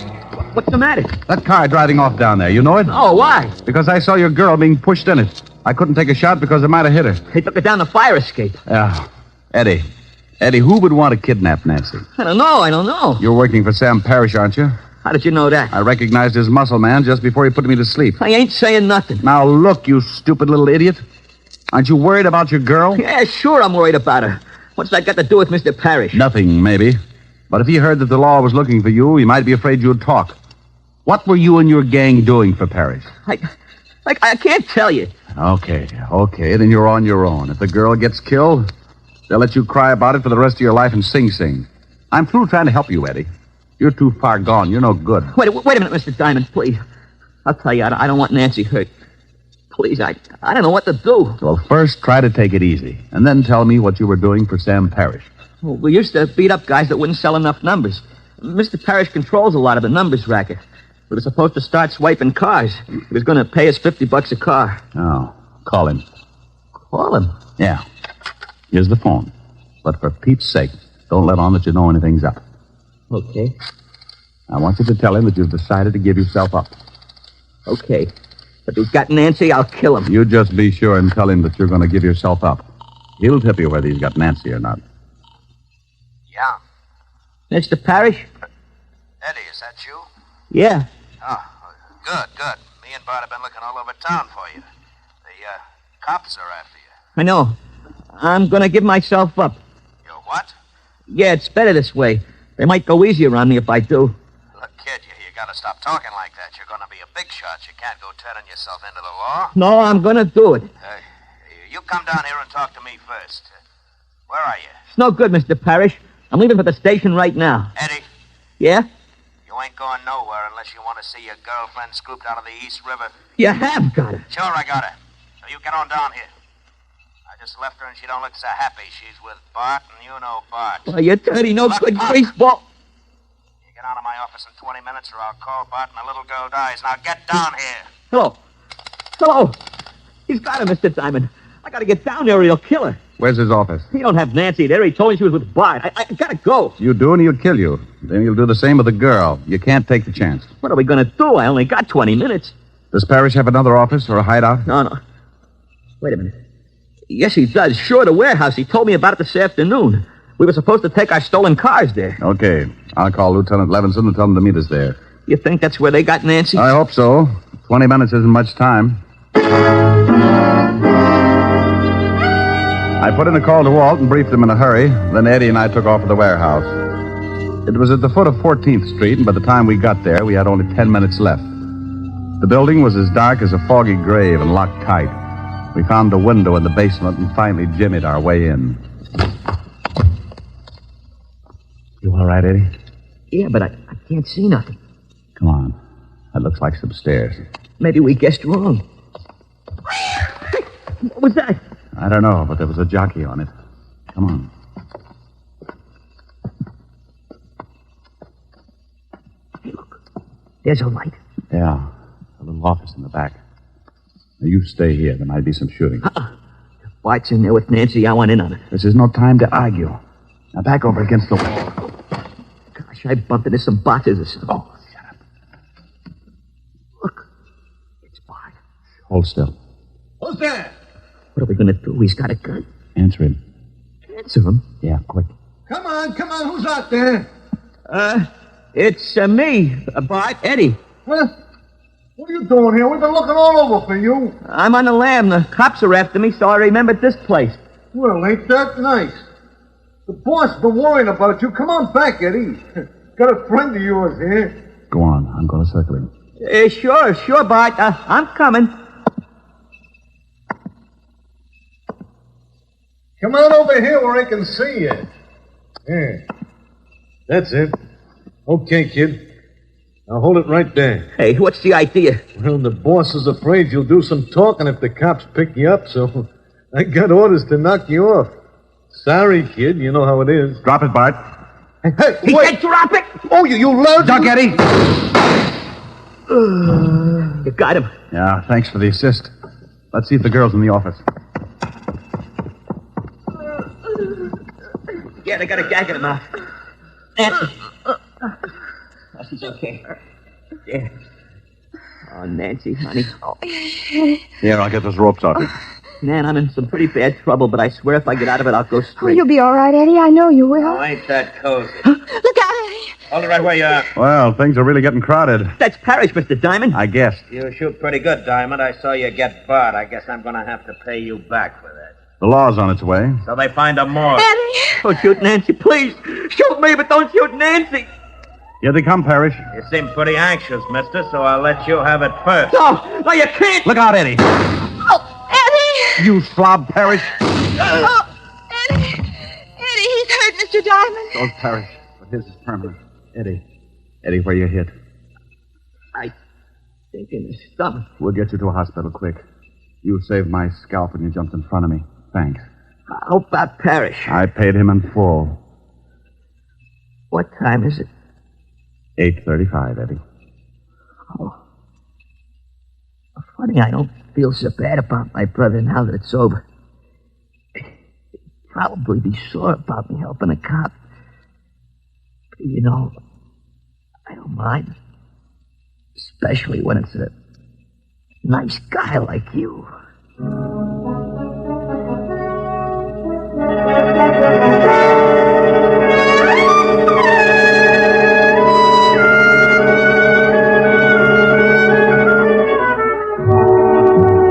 What's the matter? That car driving off down there. You know it? Oh, why? Because I saw your girl being pushed in it. I couldn't take a shot because it might have hit her. They took her down the fire escape. Yeah. Eddie, who would want to kidnap Nancy? I don't know. You're working for Sam Parrish, aren't you? How did you know that? I recognized his muscle man just before he put me to sleep. I ain't saying nothing. Now, look, you stupid little idiot. Aren't you worried about your girl? Yeah, sure I'm worried about her. What's that got to do with Mr. Parrish? Nothing, maybe. But if he heard that the law was looking for you, he might be afraid you'd talk. What were you and your gang doing for Parrish? I can't tell you. Okay, then you're on your own. If the girl gets killed, they'll let you cry about it for the rest of your life and sing. I'm through trying to help you, Eddie. You're too far gone. You're no good. Wait a minute, Mr. Diamond, please. I'll tell you, I don't want Nancy hurt. Please, I don't know what to do. Well, first, try to take it easy, and then tell me what you were doing for Sam Parrish. Well, we used to beat up guys that wouldn't sell enough numbers. Mr. Parrish controls a lot of the numbers racket. We were supposed to start swiping cars. He was going to pay us $50 a car. Oh, call him. Call him? Yeah. Here's the phone. But for Pete's sake, don't let on that you know anything's up. Okay. I want you to tell him that you've decided to give yourself up. Okay. If he's got Nancy, I'll kill him. You just be sure and tell him that you're going to give yourself up. He'll tip you whether he's got Nancy or not. Yeah. Mr. Parrish? Eddie, is that you? Yeah. Oh, good. Me and Bart have been looking all over town for you. The cops are after you. I know. I'm going to give myself up. You what? Yeah, it's better this way. They might go easier on me if I do. Look, kid, you gotta stop talking like that. You're gonna be a big shot. You can't go turning yourself into the law. No, I'm going to do it. You come down here and talk to me first. Where are you? It's no good, Mr. Parrish. I'm leaving for the station right now. Eddie? Yeah? You ain't going nowhere unless you want to see your girlfriend scooped out of the East River. You have got her. Sure, I got her. So you get on down here. I just left her and she don't look so happy. She's with Bart, and you know Bart. Well, you're dirty, no Look, good Bart. greaseball. You get out of my office in 20 minutes or I'll call Bart and the little girl dies. Now get down here. Hello. He's got her, Mr. Diamond. I got to get down there or he'll kill her. Where's his office? He don't have Nancy there. He told me she was with Bart. I got to go. You do, and he'll kill you. Then he'll do the same with the girl. You can't take the chance. What are we going to do? I only got 20 minutes. Does Parrish have another office or a hideout? No. Wait a minute. Yes, he does. Sure, the warehouse. He told me about it this afternoon. We were supposed to take our stolen cars there. Okay. I'll call Lieutenant Levinson and tell him to meet us there. You think that's where they got Nancy? I hope so. 20 minutes isn't much time. I put in a call to Walt and briefed him in a hurry. Then Eddie and I took off for the warehouse. It was at the foot of 14th Street, and by the time we got there, we had only 10 minutes left. The building was as dark as a foggy grave and locked tight. We found a window in the basement and finally jimmied our way in. You all right, Eddie? Yeah, but I can't see nothing. Come on. That looks like some stairs. Maybe we guessed wrong. What was that? I don't know, but there was a jockey on it. Come on. Hey, look. There's a light. Yeah. A little office in the back. Now, you stay here. There might be some shooting. Bart's in there with Nancy. I want in on it. This is no time to argue. Now, back over against the wall. Gosh, I bumped into some boxes or something. Oh, shut up. Look. It's Bart. Hold still. Who's that? What are we going to do? He's got a gun. Answer him. Answer him? Yeah, quick. Come on. Who's out there? It's me, Bart, Eddie. Huh? What are you doing here? We've been looking all over for you. I'm on the lam. The cops are after me, so I remembered this place. Well, ain't that nice? The boss been worrying about you. Come on back, Eddie. Got a friend of yours here. Go on. I'm going to circle him. Sure, Bart. I'm coming. Come on over here where I can see you. Yeah. That's it. Okay, kid. Now hold it right there. Hey, what's the idea? Well, the boss is afraid you'll do some talking if the cops pick you up, so I got orders to knock you off. Sorry, kid. You know how it is. Drop it, Bart. Hey, He said drop it! Oh, you loud... Duck, Eddie! You got him. Yeah, thanks for the assist. Let's see if the girl's in the office. Yeah, they got a gag in him out. Nancy. Oh, she's okay. Yeah. Oh, Nancy, honey. Here, I'll get those ropes off you. Man, I'm in some pretty bad trouble, but I swear if I get out of it, I'll go Oh, straight. you'll be all right, Eddie. I know you will. Oh, ain't that cozy? Look out, Eddie. Hold it right where you are. Well, things are really getting crowded. That's Parrish, Mr. Diamond. I guessed. You shoot pretty good, Diamond. I saw you get Bart. I guess I'm going to have to pay you back for that. The law's on its way. So they find a more. Eddie. Don't shoot Nancy, please. Shoot me, but don't shoot Nancy. Here they come, Parrish. You seem pretty anxious, mister, so I'll let you have it first. No, you can't. Look out, Eddie. Oh, Eddie. You slob, Parrish. Oh, Eddie. Eddie, he's hurt, Mr. Diamond. So's Parrish, but his is permanent. Eddie, where you hit? I think in the stomach. We'll get you to a hospital quick. You saved my scalp when you jumped in front of me. Thanks. How about Parrish? I paid him in full. What time is it? 8:35, Eddie. Oh. Funny, I don't feel so bad about my brother now that it's over. He'd probably be sore about me helping a cop. But, you know, I don't mind. Especially when it's a nice guy like you.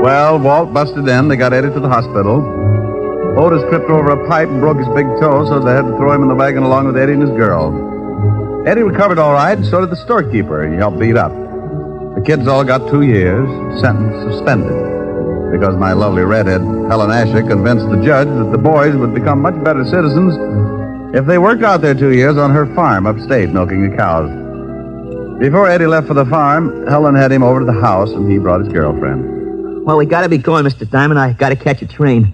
Well, Walt busted in. They got Eddie to the hospital. Otis tripped over a pipe and broke his big toe, so they had to throw him in the wagon along with Eddie and his girl. Eddie recovered all right, so did the storekeeper. He helped beat up. The kids all got 2 years, sentence suspended, because my lovely redhead, Helen Asher, convinced the judge that the boys would become much better citizens if they worked out their 2 years on her farm upstate, milking the cows. Before Eddie left for the farm, Helen had him over to the house, and he brought his girlfriend. Well, we gotta be going, Mr. Diamond. I gotta catch a train.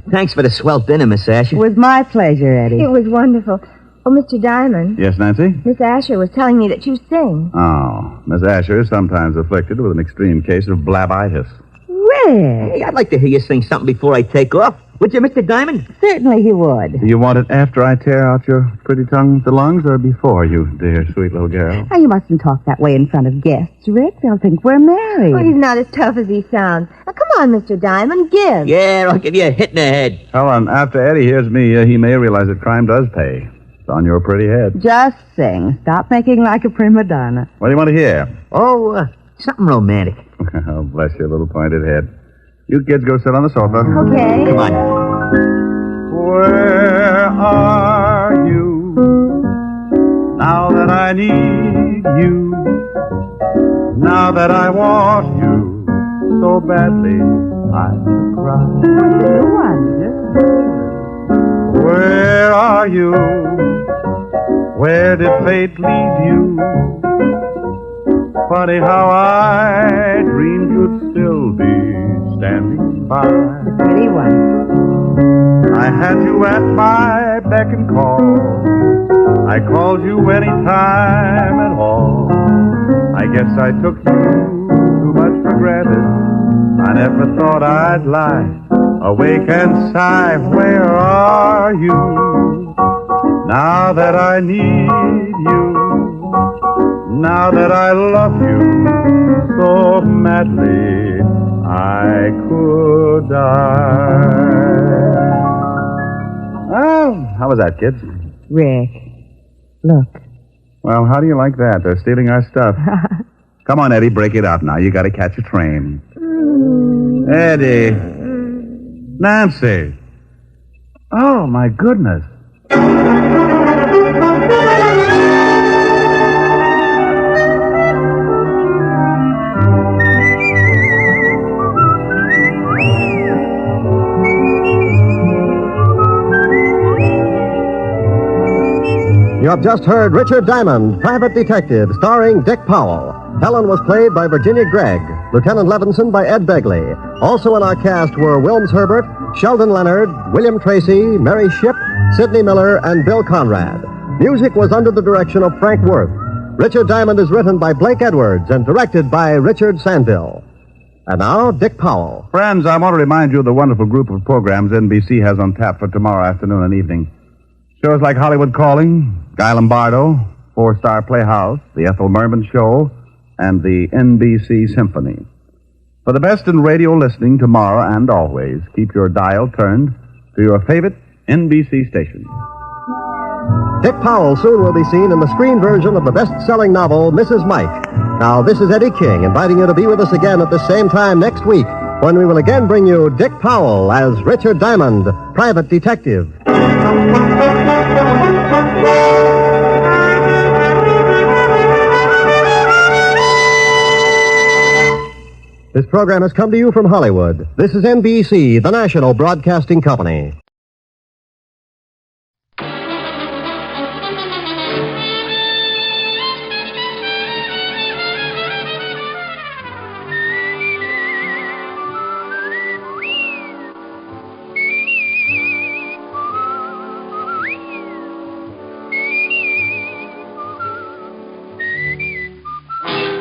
Thanks for the swell dinner, Miss Asher. It was my pleasure, Eddie. It was wonderful. Oh, Mr. Diamond, Yes, Nancy? Miss Asher was telling me that you sing. Oh, Miss Asher is sometimes afflicted with an extreme case of blabitis. Well, Hey, I'd like to hear you sing something before I take off. Would you, Mr. Diamond? certainly he would. Do you want it after I tear out your pretty tongue with the lungs, or before, you dear, sweet little girl? Now, you mustn't talk that way in front of guests, Rick. They'll think we're married. Oh, he's not as tough as he sounds. Now, come on, Mr. Diamond, give. Yeah, I'll give you a hit in the head. Helen, after Eddie hears me, he may realize that crime does pay. It's on your pretty head. Just sing. Stop making like a prima donna. What do you want to hear? Oh, something romantic. Oh, bless your little pointed head. You kids go sit on the sofa. Okay. Come on. Where are you now that I need you? Now that I want you so badly, I cry. Wonder. Where are you Where did fate lead you? Funny how I dreamed you'd still be standing by. Pretty one. I had you at my beck and call. I called you any time at all. I guess I took you too much for granted. I never thought I'd lie, awake and sigh. Where are you? Now that I need you, now that I love you so madly, I could die. Well, how was that, kids? Rick, look. Well, how do you like that? They're stealing our stuff. Come on, Eddie, break it up now. You got to catch a train. Eddie. Nancy. Oh, my goodness. You have just heard Richard Diamond, Private Detective, starring Dick Powell. Helen was played by Virginia Gregg, Lieutenant Levinson by Ed Begley. Also in our cast were Wilms Herbert, Sheldon Leonard, William Tracy, Mary Shipp, Sidney Miller, and Bill Conrad. Music was under the direction of Frank Worth. Richard Diamond is written by Blake Edwards and directed by Richard Sandville. And now, Dick Powell. Friends, I want to remind you of the wonderful group of programs NBC has on tap for tomorrow afternoon and evening. Shows like Hollywood Calling, Guy Lombardo, Four-Star Playhouse, The Ethel Merman Show, and the NBC Symphony. For the best in radio listening tomorrow and always, keep your dial turned to your favorite NBC station. Dick Powell soon will be seen in the screen version of the best-selling novel, Mrs. Mike. Now, this is Eddie King, inviting you to be with us again at the same time next week, when we will again bring you Dick Powell as Richard Diamond, Private Detective. This program has come to you from Hollywood. This is NBC, the national broadcasting company.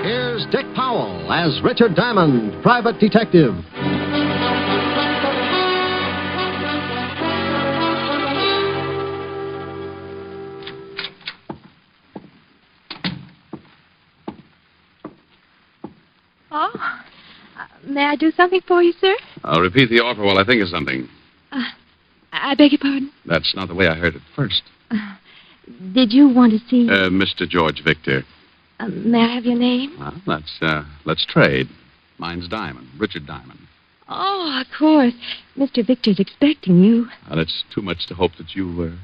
Here's Dick Powell as Richard Diamond, Private Detective. May I do something for you, sir? I'll repeat the offer while I think of something. I beg your pardon? That's not the way I heard it first. Did you want to see... Mr. George Victor. May I have your name? Well, let's trade. Mine's Diamond, Richard Diamond. Oh, of course. Mr. Victor's expecting you. Well, it's too much to hope that you,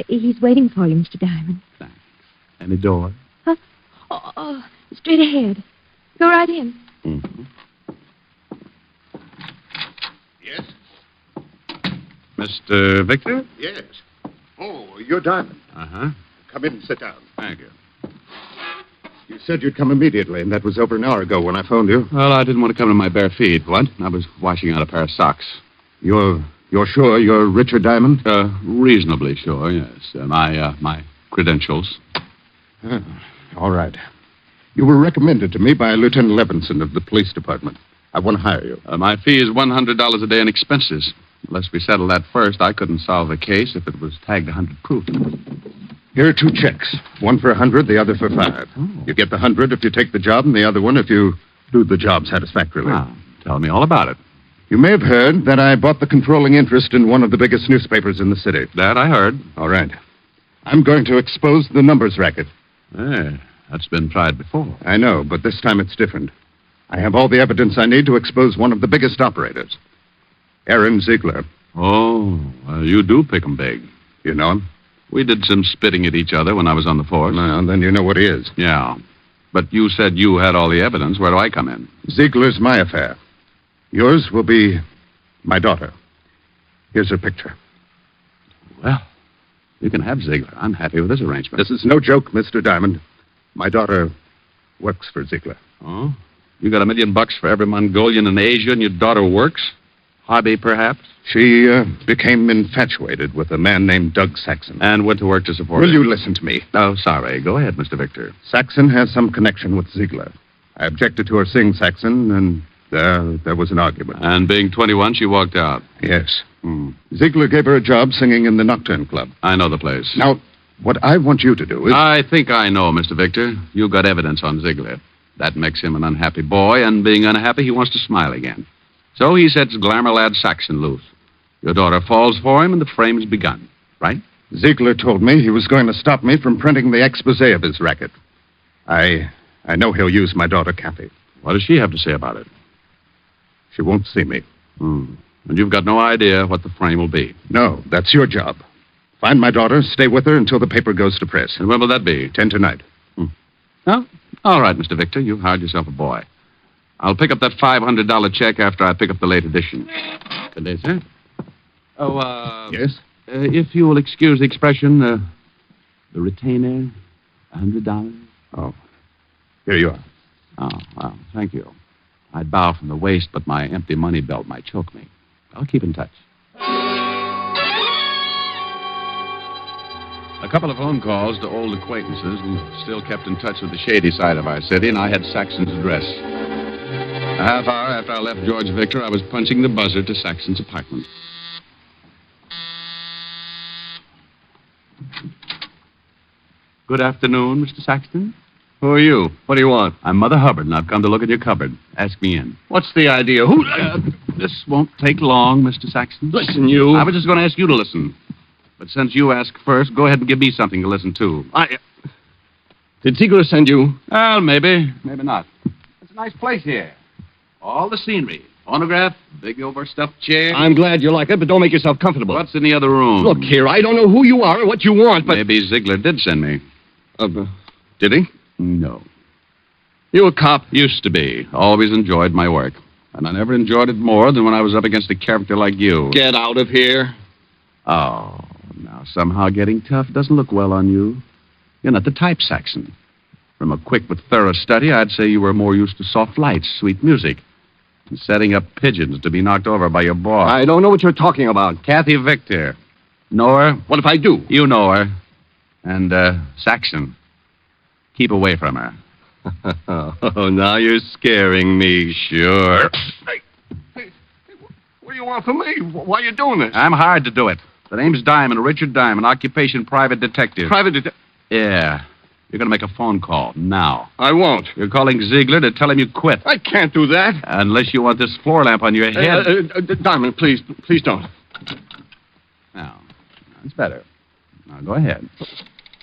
He's waiting for you, Mr. Diamond. Thanks. Any door? Huh? Oh, straight ahead. Go right in. Mm-hmm. Yes? Mr. Victor? Yes. Oh, you're Diamond. Uh-huh. Come in and sit down. Thank you. You said you'd come immediately, and that was over an hour ago when I phoned you. Well, I didn't want to come in my bare feet. What? I was washing out a pair of socks. You're sure you're Richard Diamond? Reasonably sure, yes. My credentials. All right. You were recommended to me by Lieutenant Levinson of the police department. I want to hire you. My fee is $100 a day in expenses. Unless we settle that first, I couldn't solve the case if it was tagged 100 proof. Here are 2 checks. One for 100, the other for 5. Oh. You get the 100 if you take the job, and the other one if you do the job satisfactorily. Tell me all about it. You may have heard that I bought the controlling interest in one of the biggest newspapers in the city. That I heard. All right. I'm going to expose the numbers racket. Hey, that's been tried before. I know, but this time it's different. I have all the evidence I need to expose one of the biggest operators. Aaron Ziegler. Oh, well, you do pick 'em big. You know him? We did some spitting at each other when I was on the force. Well, then you know what he is. Yeah. But you said you had all the evidence. Where do I come in? Ziegler's my affair. Yours will be my daughter. Here's her picture. Well, You can have Ziegler. I'm happy with this arrangement. This is no joke, Mr. Diamond. My daughter works for Ziegler. Oh? You got $1 million for every Mongolian in Asia, and your daughter works? Hobby, perhaps? She became infatuated with a man named Doug Saxon. And went to work to support Will her. you listen to me? Oh, sorry. Go ahead, Mr. Victor. Saxon has some connection with Ziegler. I objected to her seeing Saxon, and there was an argument. And being 21, she walked out. Yes. Ziegler gave her a job singing in the Nocturne Club. I know the place. Now, what I want you to do is... I think I know, Mr. Victor. You got evidence on Ziegler. That makes him an unhappy boy, and being unhappy, he wants to smile again. So he sets glamour lad Saxon loose. Your daughter falls for him, and the frame's begun. Right? Ziegler told me he was going to stop me from printing the expose of his racket. I know he'll use my daughter, Kathy. What does she have to say about it? She won't see me. And you've got no idea what the frame will be. No, that's your job. Find my daughter, stay with her until the paper goes to press. And when will that be? 10 tonight. Oh, all right, Mr. Victor. You've hired yourself a boy. I'll pick up that $500 check after I pick up the late edition. Good day, sir. Oh, Yes? If you will excuse the expression, the retainer, $100. Oh, here you are. Oh, well, thank you. I'd bow from the waist, but my empty money belt might choke me. I'll keep in touch. A couple of phone calls to old acquaintances who still kept in touch with the shady side of our city, and I had Saxon's address. A half hour after I left George Victor, I was punching the buzzer to Saxon's apartment. Good afternoon, Mr. Saxton. Who are you? What do you want? I'm Mother Hubbard, and I've come to look at your cupboard. Ask me in. What's the idea? Who... This won't take long, Mr. Saxton. Listen, you... I was just going to ask you to listen. But since you asked first, go ahead and give me something to listen to. Did Ziegler send you? Well, maybe. Maybe not. It's a nice place here. All the scenery. Phonograph, big overstuffed chair. I'm glad you like it, but don't make yourself comfortable. What's in the other room? Look here, I don't know who you are or what you want, but... Maybe Ziegler did send me. Did he? No. You a cop? Used to be. Always enjoyed my work. And I never enjoyed it more than when I was up against a character like you. Get out of here. Oh, now somehow getting tough doesn't look well on you. You're not the type, Saxon. From a quick but thorough study, I'd say you were more used to soft lights, sweet music, and setting up pigeons to be knocked over by your boss. I don't know what you're talking about. Kathy Victor. Know her? What if I do? You know her. And, Saxon. Keep away from her. Oh, now you're scaring me. Sure. Hey, what do you want from me? Why are you doing this? I'm hired to do it. The name's Diamond, Richard Diamond, occupation private detective. Yeah. You're going to make a phone call now. I won't. You're calling Ziegler to tell him you quit. I can't do that. Unless you want this floor lamp on your head. Diamond, please don't. Now, that's better. Now, go ahead.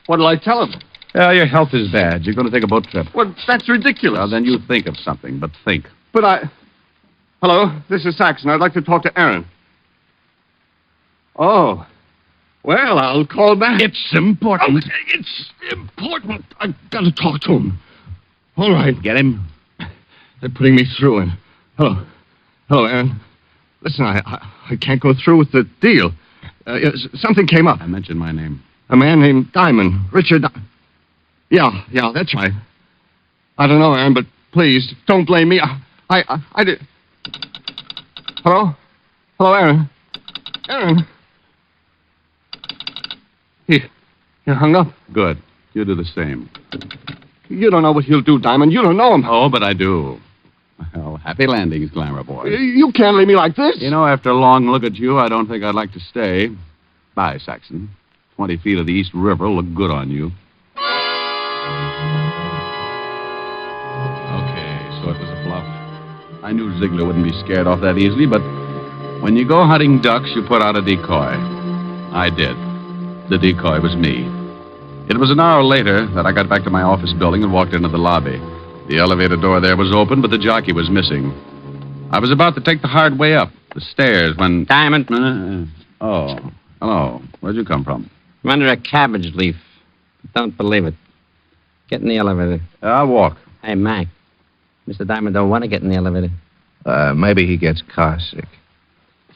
What'll I tell him? Your health is bad. You're going to take a boat trip. Well, that's ridiculous. Well, then you think of something, but think. But Hello, this is Saxon. I'd like to talk to Aaron. Oh. Well, I'll call back. It's important. Oh, it's important. I've got to talk to him. All right. Get him? They're putting me through. And hello, Aaron. Listen, I can't go through with the deal. Something came up. I mentioned my name. A man named Diamond. Richard. Yeah, that's right. I don't know, Aaron, but please, don't blame me. I did. Hello, Aaron. Aaron. He hung up. Good. You do the same. You don't know what he'll do, Diamond. You don't know him. Oh, but I do. Well, happy landings, Glamour Boy. You can't leave me like this. You know, after a long look at you, I don't think I'd like to stay. Bye, Saxon. 20 feet of the East River will look good on you. Okay, so it was a bluff. I knew Ziegler wouldn't be scared off that easily, but when you go hunting ducks, you put out a decoy. I did. The decoy was me. It was an hour later that I got back to my office building and walked into the lobby. The elevator door there was open, but the jockey was missing. I was about to take the hard way up, the stairs, when... Diamond. Oh, hello. Where'd you come from? I'm under a cabbage leaf. Don't believe it. Get in the elevator. I'll walk. Hey, Mac. Mr. Diamond don't want to get in the elevator. Maybe he gets car sick.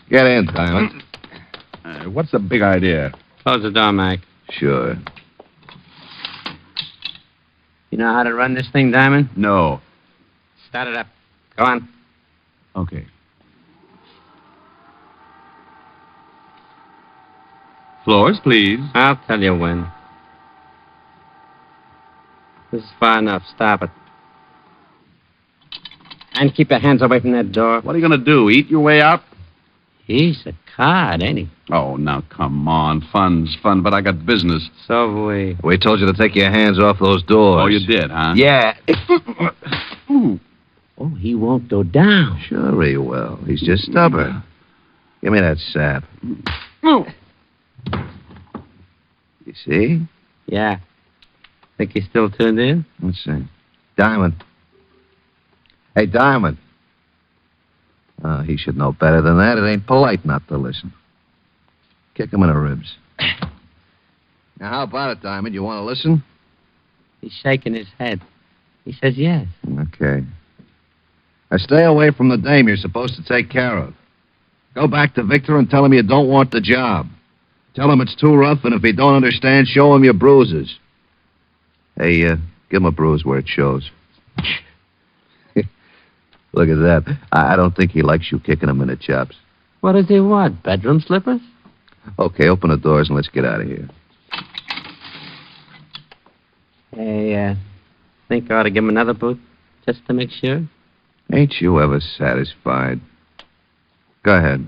Get in, Diamond. What's the big idea? Close the door, Mac. Sure. You know how to run this thing, Diamond? No. Start it up. Go on. Okay. Floors, please. I'll tell you when. This is far enough. Stop it. And keep your hands away from that door. What are you going to do? Eat your way out? He's a card, ain't he? Oh, now, come on. Fun's fun, but I got business. So we... We told you to take your hands off those doors. Oh, you did, huh? Yeah. Oh, he won't go down. Sure he will. He's just stubborn. Give me that sap. You see? Yeah. Think he's still tuned in? Let's see. Diamond. Hey, Diamond. He should know better than that. It ain't polite not to listen. Kick him in the ribs. Now, how about it, Diamond? You want to listen? He's shaking his head. He says yes. Okay. Now, stay away from the dame you're supposed to take care of. Go back to Victor and tell him you don't want the job. Tell him it's too rough, and if he don't understand, show him your bruises. Hey, give him a bruise where it shows. Look at that. I don't think he likes you kicking him in the chops. What does he want? Bedroom slippers? Okay, open the doors and let's get out of here. Hey, think I ought to give him another boot, just to make sure? Ain't you ever satisfied? Go ahead.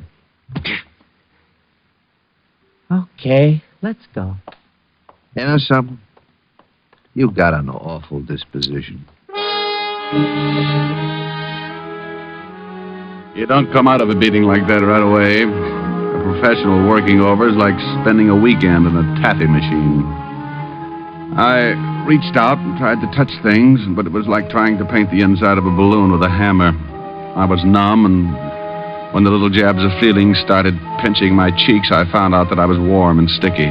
Okay, let's go. You know something? You got an awful disposition. You don't come out of a beating like that right away. A professional working over is like spending a weekend in a taffy machine. I reached out and tried to touch things, but it was like trying to paint the inside of a balloon with a hammer. I was numb, and when the little jabs of feeling started pinching my cheeks, I found out that I was warm and sticky.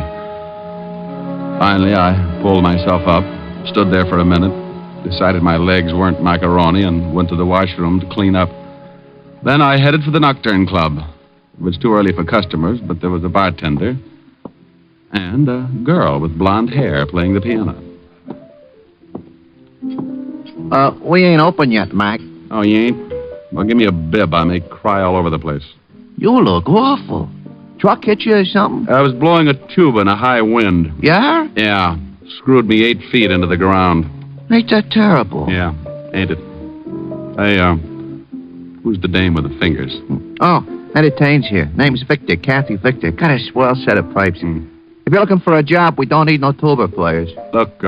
Finally, I pulled myself up, stood there for a minute, decided my legs weren't macaroni, and went to the washroom to clean up. Then I headed for the Nocturne Club. It was too early for customers, but there was a bartender and a girl with blonde hair playing the piano. We ain't open yet, Mac. Oh, you ain't? Well, give me a bib. I may cry all over the place. You look awful. Truck hit you or something? I was blowing a tuba in a high wind. Yeah? Yeah. Screwed me 8 feet into the ground. Ain't that terrible? Yeah, ain't it? Hey, who's the dame with the fingers? Oh, Eddie Taines here. Name's Victor, Kathy Victor. Got a swell set of pipes. If you're looking for a job, we don't need no tuba players. Look,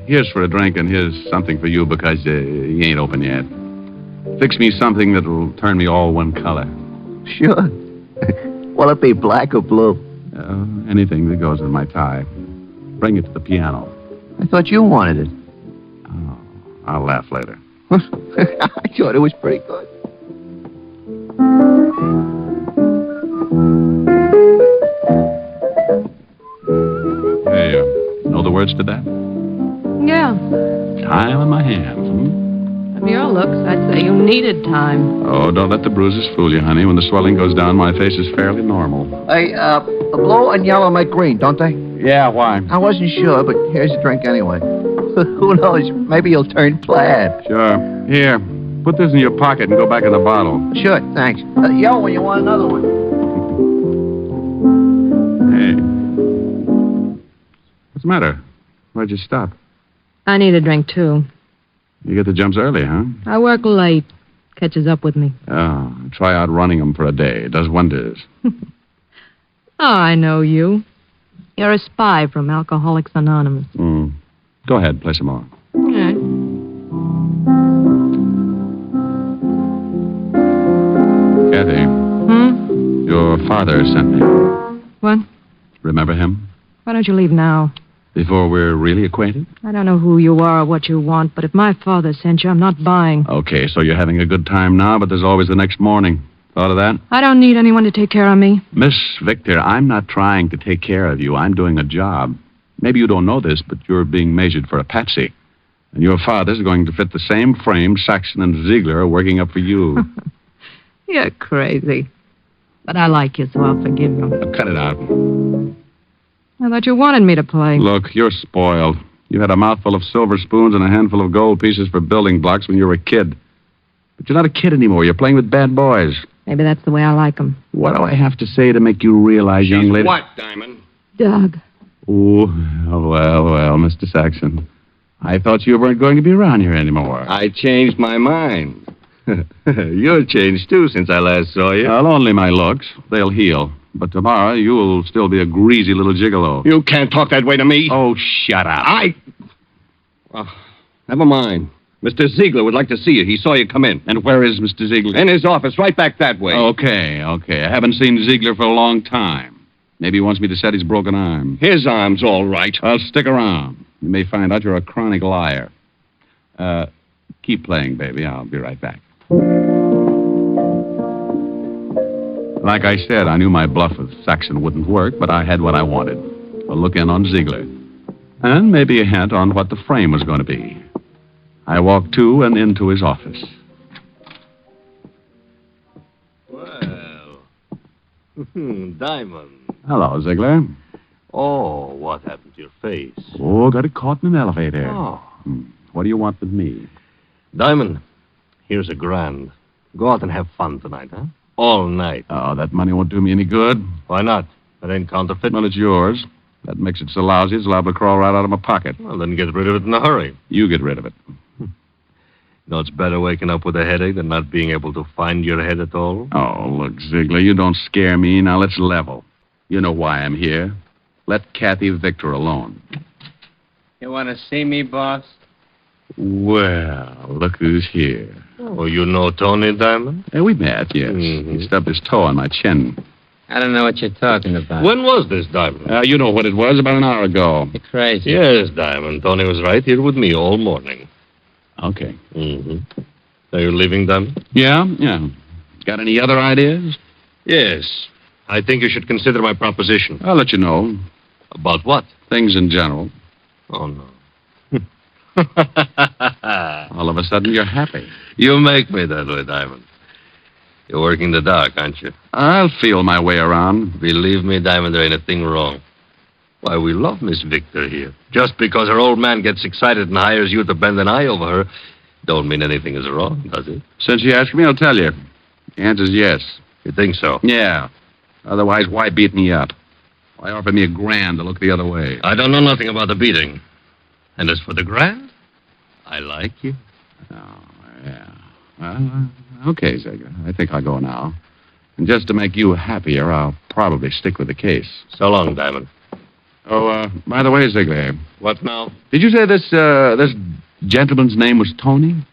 here's for a drink and here's something for you because you ain't open yet. Fix me something that'll turn me all one color. Sure. Will it be black or blue? Anything that goes with my tie. Bring it to the piano. I thought you wanted it. Oh, I'll laugh later. I thought it was pretty good. Hey, know the words to that? Yeah. Time in my hands, From your looks, I'd say you needed time. Oh, don't let the bruises fool you, honey. When the swelling goes down, my face is fairly normal. Hey, the blue and yellow make green, don't they? Yeah, why? I wasn't sure, but here's a drink anyway. Who knows? Maybe you'll turn plaid. Sure. Here, put this in your pocket and go back in the bottle. Sure, thanks. Yell when you want another one. Hey. What's the matter? Why'd you stop? I need a drink, too. You get the jumps early, huh? I work late. Catches up with me. Oh, try out running them for a day. It does wonders. Oh, I know you. You're a spy from Alcoholics Anonymous. Go ahead, play some more. All right. Kathy. Your father sent me. What? Remember him? Why don't you leave now? Before we're really acquainted? I don't know who you are or what you want, but if my father sent you, I'm not buying. Okay, so you're having a good time now, but there's always the next morning. Thought of that? I don't need anyone to take care of me. Miss Victor, I'm not trying to take care of you. I'm doing a job. Maybe you don't know this, but you're being measured for a patsy. And your father's going to fit the same frame Saxon and Ziegler are working up for you. You're crazy. But I like you, so I'll forgive you. Cut it out. I thought you wanted me to play. Look, you're spoiled. You had a mouthful of silver spoons and a handful of gold pieces for building blocks when you were a kid. But you're not a kid anymore. You're playing with bad boys. Maybe that's the way I like 'em. What do I have to say to make you realize, young lady? What, Diamond? Doug. Oh, well, Mr. Saxon. I thought you weren't going to be around here anymore. I changed my mind. You're changed, too, since I last saw you. Well, only my looks. They'll heal. But tomorrow, you'll still be a greasy little gigolo. You can't talk that way to me. Oh, shut up. Never mind. Mr. Ziegler would like to see you. He saw you come in. And where is Mr. Ziegler? In his office, right back that way. Okay. I haven't seen Ziegler for a long time. Maybe he wants me to set his broken arm. His arm's all right. I'll stick around. You may find out you're a chronic liar. Keep playing, baby. I'll be right back. Like I said, I knew my bluff with Saxon wouldn't work, but I had what I wanted. A look in on Ziegler. And maybe a hint on what the frame was going to be. I walked to and into his office. Well, Diamond. Hello, Ziegler. Oh, what happened to your face? Oh, got it caught in an elevator. Oh. What do you want with me? Diamond, here's $1,000. Go out and have fun tonight, huh? All night. Oh, that money won't do me any good. Why not? It ain't counterfeit. Well, it's yours. That makes it so lousy it's liable to crawl right out of my pocket. Well, then get rid of it in a hurry. You get rid of it. You know, it's better waking up with a headache than not being able to find your head at all. Oh, look, Ziegler, you don't scare me. Now, let's level. You know why I'm here. Let Kathy Victor alone. You want to see me, boss? Well, look who's here. Oh, you know Tony, Diamond? Hey, we met, yes. He stubbed his toe on my chin. I don't know what you're talking about. When was this, Diamond? You know what it was, about an hour ago. You're crazy. Yes, Diamond. Tony was right here with me all morning. Okay. Are you leaving, Diamond? Yeah. Got any other ideas? Yes. I think you should consider my proposition. I'll let you know. About what? Things in general. Oh, no. All of a sudden, you're happy. You make me that way, Diamond. You're working the dark, aren't you? I'll feel my way around. Believe me, Diamond, there ain't a thing wrong. Why, we love Miss Victor here. Just because her old man gets excited and hires you to bend an eye over her, don't mean anything is wrong, does it? Since you asked me, I'll tell you. The answer's yes. You think so? Yeah. Otherwise, why beat me up? Why offer me $1,000 to look the other way? I don't know nothing about the beating. And as for the grand, I like you. Oh, yeah. Well, okay, Ziegler. I think I'll go now. And just to make you happier, I'll probably stick with the case. So long, Diamond. Oh, by the way, Ziegler. What now? Did you say this gentleman's name was Tony?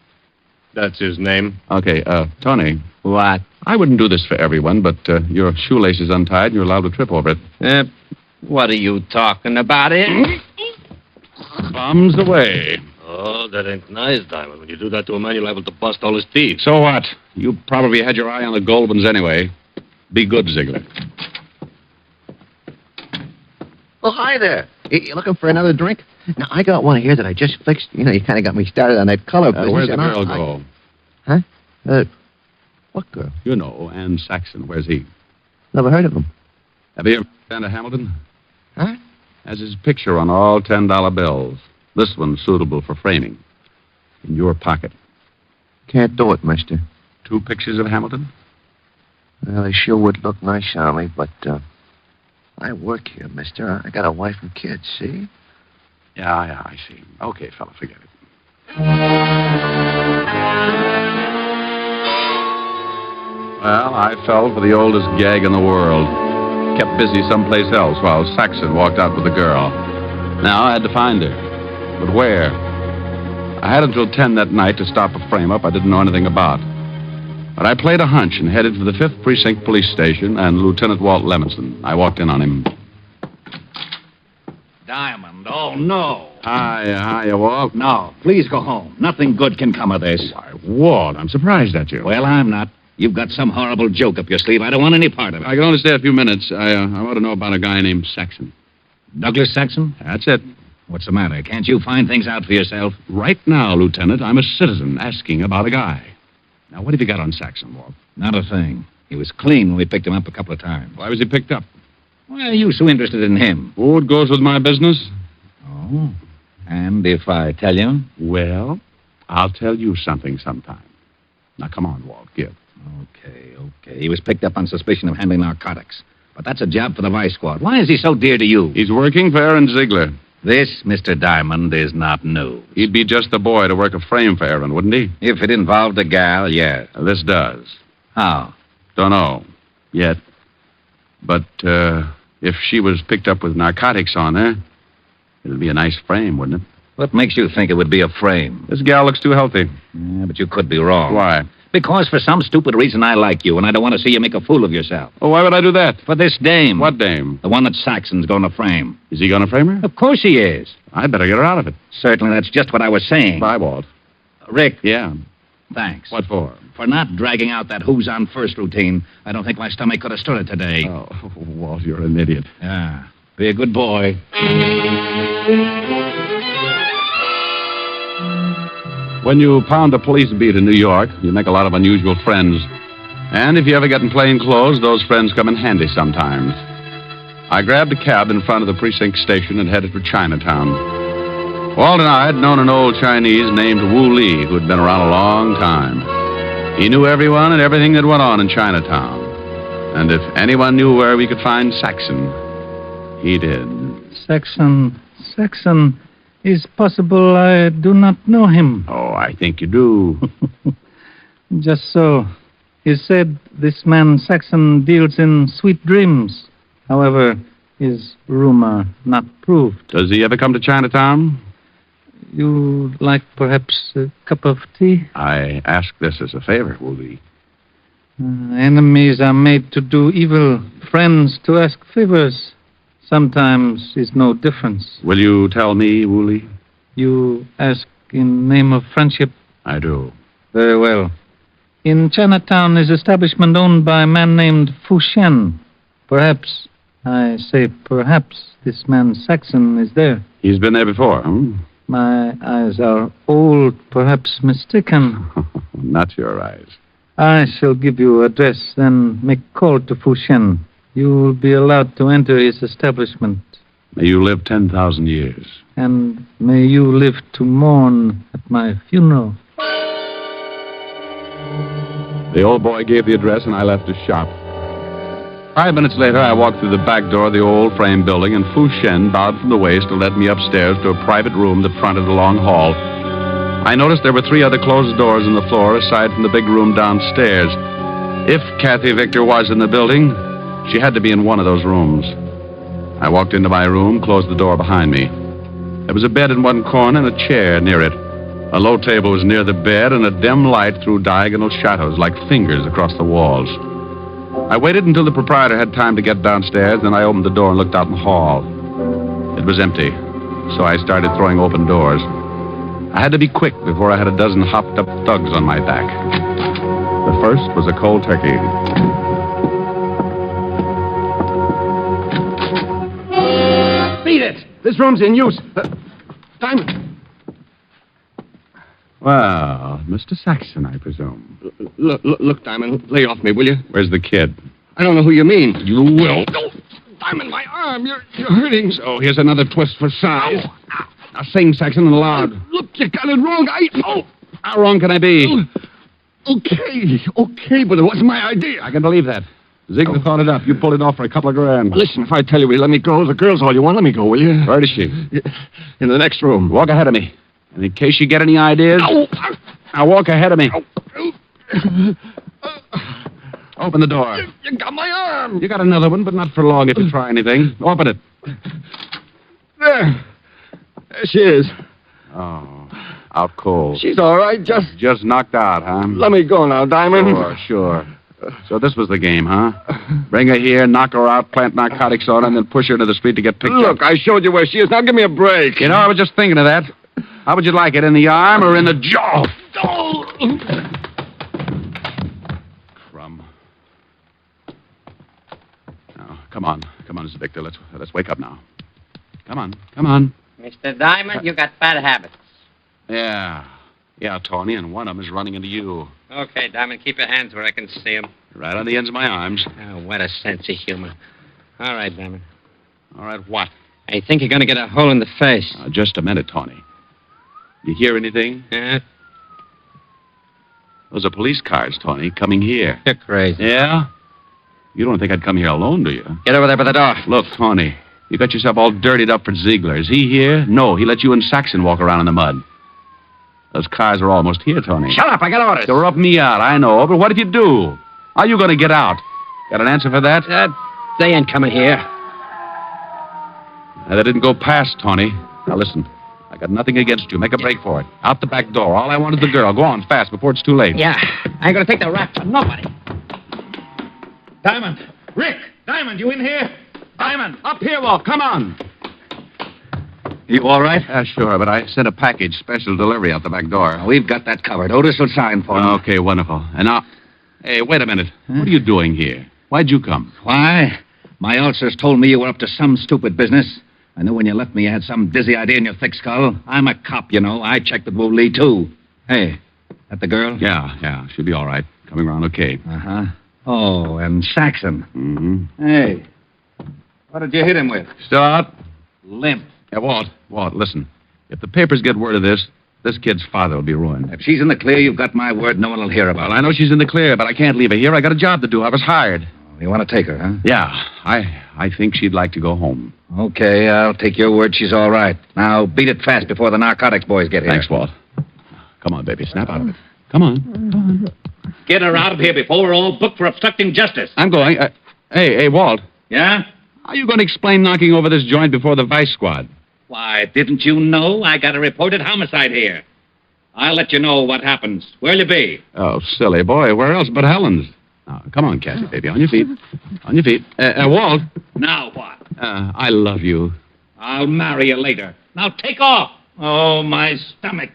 That's his name. Okay, Tony. What? I wouldn't do this for everyone, but your shoelace is untied and you're allowed to trip over it. What are you talking about, Bombs away. Oh, that ain't nice, Diamond. When you do that to a man, you're liable to bust all his teeth. So what? You probably had your eye on the gold ones anyway. Be good, Ziegler. Oh, hi there. You looking for another drink? Now, I got one here that I just fixed. You know, you kind of got me started on that color business. Where's the girl go? Huh? What girl? You know, Ann Saxon. Where's he? Never heard of him. Have you ever been to Hamilton? Huh? Has his picture on all $10 bills. This one's suitable for framing. In your pocket. Can't do it, mister. 2 pictures of Hamilton? Well, they sure would look nice on me, but, I work here, mister. I got a wife and kids, see? Yeah, I see. Okay, fella, forget it. Well, I fell for the oldest gag in the world. Kept busy someplace else while Saxon walked out with the girl. Now I had to find her. But where? I had until 10 that night to stop a frame-up I didn't know anything about. But I played a hunch and headed for the 5th Precinct Police Station and Lieutenant Walt Levinson. I walked in on him. Diamond, oh, no. Hiya, Walt. No, please go home. Nothing good can come of this. Why, Walt, I'm surprised at you. Well, I'm not. You've got some horrible joke up your sleeve. I don't want any part of it. I can only stay a few minutes. I want to know about a guy named Saxon. Douglas Saxon? That's it. What's the matter? Can't you find things out for yourself? Right now, Lieutenant, I'm a citizen asking about a guy. Now, what have you got on Saxon, Walt? Not a thing. He was clean when we picked him up a couple of times. Why was he picked up? Why are you so interested in him? Oh, it goes with my business. Oh. And if I tell you? Well, I'll tell you something sometime. Now, come on, Walt, give. Okay. He was picked up on suspicion of handling narcotics. But that's a job for the Vice Squad. Why is he so dear to you? He's working for Aaron Ziegler. This, Mr. Diamond, is not news. He'd be just the boy to work a frame for Aaron, wouldn't he? If it involved a gal, yes. This does. How? Don't know. Yet. But, if she was picked up with narcotics on her, it'd be a nice frame, wouldn't it? What makes you think it would be a frame? This gal looks too healthy. Yeah, but you could be wrong. Why? Because for some stupid reason I like you, and I don't want to see you make a fool of yourself. Oh, why would I do that? For this dame. What dame? The one that Saxon's going to frame. Is he going to frame her? Of course he is. I'd better get her out of it. Certainly, that's just what I was saying. Bye, Walt. Rick. Yeah? Thanks. What for? For not dragging out that who's on first routine. I don't think my stomach could have stood it today. Oh, Walt, you're an idiot. Yeah. Be a good boy. When you pound a police beat in New York, you make a lot of unusual friends. And if you ever get in plain clothes, those friends come in handy sometimes. I grabbed a cab in front of the precinct station and headed for Chinatown. Walt and I had known an old Chinese named Wu Li, who'd been around a long time. He knew everyone and everything that went on in Chinatown. And if anyone knew where we could find Saxon, he did. Saxon. Is possible I do not know him. Oh, I think you do. Just so. He said this man Saxon deals in sweet dreams. However, is rumor not proved. Does he ever come to Chinatown? You like perhaps a cup of tea? I ask this as a favor, Wu Li. Enemies are made to do evil, friends to ask favors. Sometimes is no difference. Will you tell me, Wu Li? You ask in name of friendship? I do. Very well. In Chinatown is establishment owned by a man named Fu Shen. Perhaps, I say perhaps, this man Saxon is there. He's been there before, hmm? My eyes are old, perhaps mistaken. Not your eyes. I shall give you address, then make call to Fu Shen. You will be allowed to enter his establishment. May you live 10,000 years. And may you live to mourn at my funeral. The old boy gave the address, and I left his shop. 5 minutes later, I walked through the back door of the old frame building, and Fu Shen bowed from the waist and led me upstairs to a private room that fronted a long hall. I noticed there were 3 other closed doors in the floor, aside from the big room downstairs. If Kathy Victor was in the building, she had to be in one of those rooms. I walked into my room, closed the door behind me. There was a bed in one corner and a chair near it. A low table was near the bed, and a dim light threw diagonal shadows like fingers across the walls. I waited until the proprietor had time to get downstairs, then I opened the door and looked out in the hall. It was empty, so I started throwing open doors. I had to be quick before I had a dozen hopped-up thugs on my back. The first was a cold turkey. Beat it! This room's in use. Diamond. Well, Mr. Saxon, I presume. Look, Diamond, lay off me, will you? Where's the kid? I don't know who you mean. You will. Oh, Diamond, my arm. You're hurting. So here's another twist for size. Now sing, Saxon, and loud. Look, you got it wrong. How wrong can I be? Okay, but it wasn't my idea. I can believe that. Ziegler thought it up. You pulled it off for a couple of grand. Listen, if I tell you, will you let me go? The girl's all you want. Let me go, will you? Where is she? In the next room. Walk ahead of me. And in case you get any ideas... Now walk ahead of me. Open the door. You got my arm. You got another one, but not for long if you try anything. Open it. There she is. Oh, out cold. She's all right, Just knocked out, huh? Let me go now, Diamond. Sure. So this was the game, huh? Bring her here, knock her out, plant narcotics on her, and then push her into the street to get picked up. Look, I showed you where she is. Now give me a break. You know, I was just thinking of that. How would you like it, in the arm or in the jaw? Crumb. Now, come on, Mr. Victor. Let's wake up now. Come on. Mr. Diamond, you got bad habits. Yeah, Tony, and one of them is running into you. Okay, Diamond, keep your hands where I can see them. Right on the ends of my arms. Oh, what a sense of humor. All right, Diamond. All right, what? I think you're going to get a hole in the face. Just a minute, Tony. You hear anything? Yeah? Those are police cars, Tony, coming here. You're crazy. Yeah? You don't think I'd come here alone, do you? Get over there by the door. Look, Tony, you got yourself all dirtied up for Ziegler. Is he here? No, he let you and Saxon walk around in the mud. Those cars are almost here, Tony. Shut up, I got orders. They'll rub me out, I know, but what if you do? How are you going to get out? Got an answer for that? They ain't coming here. That didn't go past, Tony. Now listen, I got nothing against you. Make a break for it. Out the back door. All I want is the girl. Go on, fast, before it's too late. Yeah, I ain't going to take the rap from nobody. Diamond! Rick! Diamond, you in here? Diamond! Up here, Walt. Come on. You all right? Sure, but I sent a package, special delivery out the back door. We've got that covered. Otis will sign for him. Okay, wonderful. And now... Hey, wait a minute. What are you doing here? Why'd you come? Why? My ulcers told me you were up to some stupid business. I knew when you left me you had some dizzy idea in your thick skull. I'm a cop, you know. I checked with Wu Lee, too. Hey, that the girl? Yeah. She'll be all right. Coming around okay. Uh-huh. Oh, and Saxon. Mm-hmm. Hey, what did you hit him with? Still out? Limp. Yeah, Walt, listen. If the papers get word of this kid's father will be ruined. If she's in the clear, you've got my word. No one will hear about Well, it. I know she's in the clear, but I can't leave her here. I got a job to do. I was hired. You want to take her, huh? Yeah, I think she'd like to go home. Okay, I'll take your word she's all right. Now, beat it fast before the narcotics boys get here. Thanks, Walt. Come on, baby. Snap out of it. Come on. Get her out of here before we're all booked for obstructing justice. I'm going. Hey, Walt. Yeah? How are you going to explain knocking over this joint before the vice squad? Why, didn't you know I got a reported homicide here? I'll let you know what happens. Where'll you be? Oh, silly boy. Where else but Helen's? Now, come on, Cassie, baby. On your feet. On your feet. Walt. Now what? I love you. I'll marry you later. Now take off. Oh, my stomach.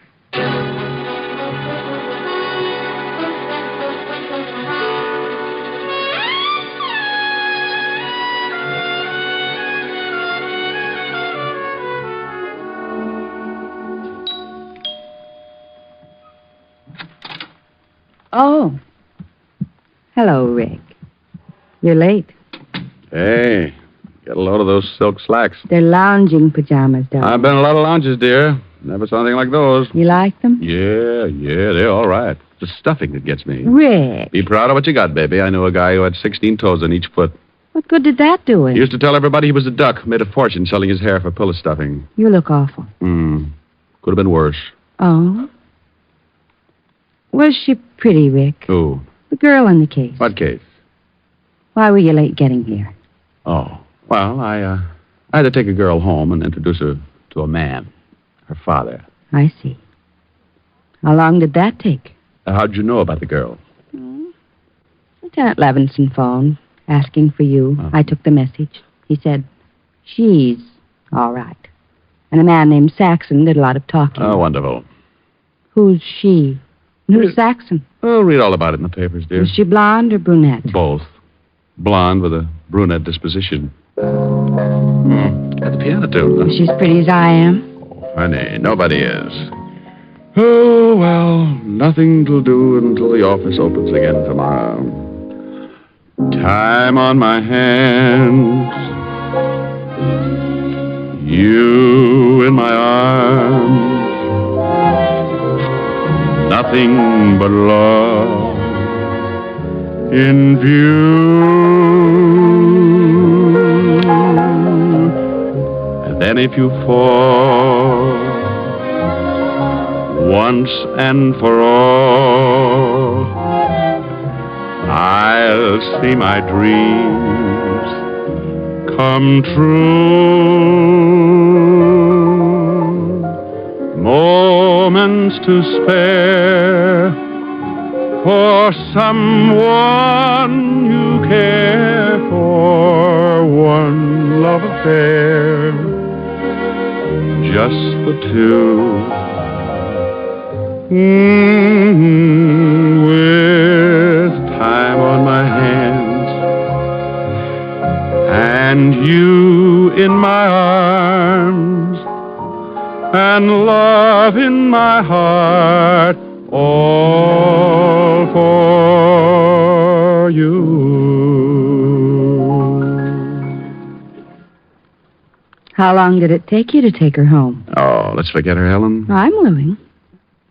Oh. Hello, Rick. You're late. Hey, get a load of those silk slacks. They're lounging pajamas, darling. I've been in a lot of lounges, dear. Never saw anything like those. You like them? Yeah, they're all right. It's the stuffing that gets me. Rick. Be proud of what you got, baby. I knew a guy who had 16 toes on each foot. What good did that do He it? used to tell everybody he was a duck, made a fortune selling his hair for pillow stuffing. You look awful. Could have been worse. Oh? Was she pretty, Rick? Who? The girl in the case. What case? Why were you late getting here? Oh, well, I had to take a girl home and introduce her to a man, her father. I see. How long did that take? How'd you know about the girl? Lieutenant Levinson phoned, asking for you. I took the message. He said, she's all right. And a man named Saxon did a lot of talking. Oh, wonderful. Who's she? Who's Saxon? Oh, read all about it in the papers, dear. Is she blonde or brunette? Both. Blonde with a brunette disposition. Got the piano too. Is she as pretty as I am? Oh, honey, nobody is. Oh, well, nothing to do until the office opens again tomorrow. Time on my hands. You in my arms. Nothing but love in view. And then if you fall once and for all, I'll see my dreams come true. Moments to spare for someone you care for. One love affair, just the two. With time on my hands and you in my arms and love in my heart, all for you. How long did it take you to take her home? Oh, let's forget her, Helen. I'm willing.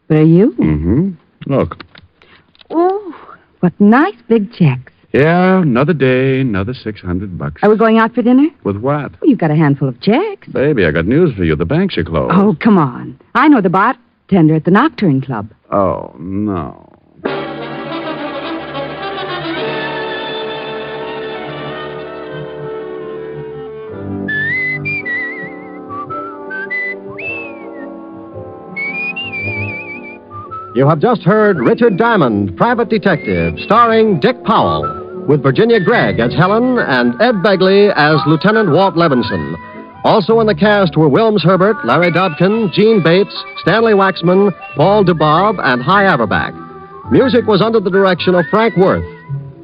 But are you? Mm-hmm. Look. Oh, what nice big checks. Yeah, another day, another $600. Are we going out for dinner? With what? Well, you've got a handful of checks. Baby, I got news for you. The banks are closed. Oh, come on. I know the bartender at the Nocturne Club. Oh, no. You have just heard Richard Diamond, Private Detective, starring Dick Powell, with Virginia Gregg as Helen and Ed Begley as Lieutenant Walt Levinson. Also in the cast were Wilms Herbert, Larry Dobkin, Gene Bates, Stanley Waxman, Paul DeBob, and Hy Averback. Music was under the direction of Frank Worth.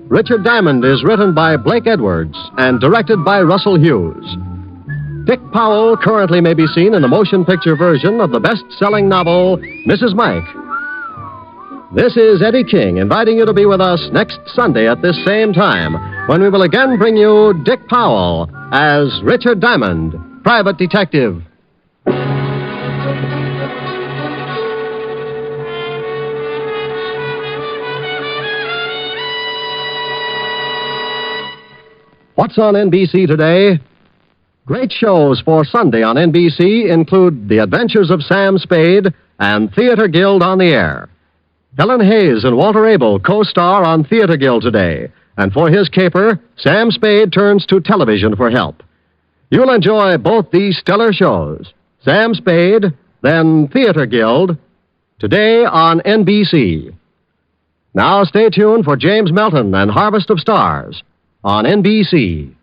Richard Diamond is written by Blake Edwards and directed by Russell Hughes. Dick Powell currently may be seen in the motion picture version of the best-selling novel, Mrs. Mike. This is Eddie King inviting you to be with us next Sunday at this same time when we will again bring you Dick Powell as Richard Diamond, Private Detective. What's on NBC today? Great shows for Sunday on NBC include The Adventures of Sam Spade and Theater Guild on the Air. Helen Hayes and Walter Abel co-star on Theater Guild today, and for his caper, Sam Spade turns to television for help. You'll enjoy both these stellar shows, Sam Spade, then Theater Guild, today on NBC. Now stay tuned for James Melton and Harvest of Stars on NBC.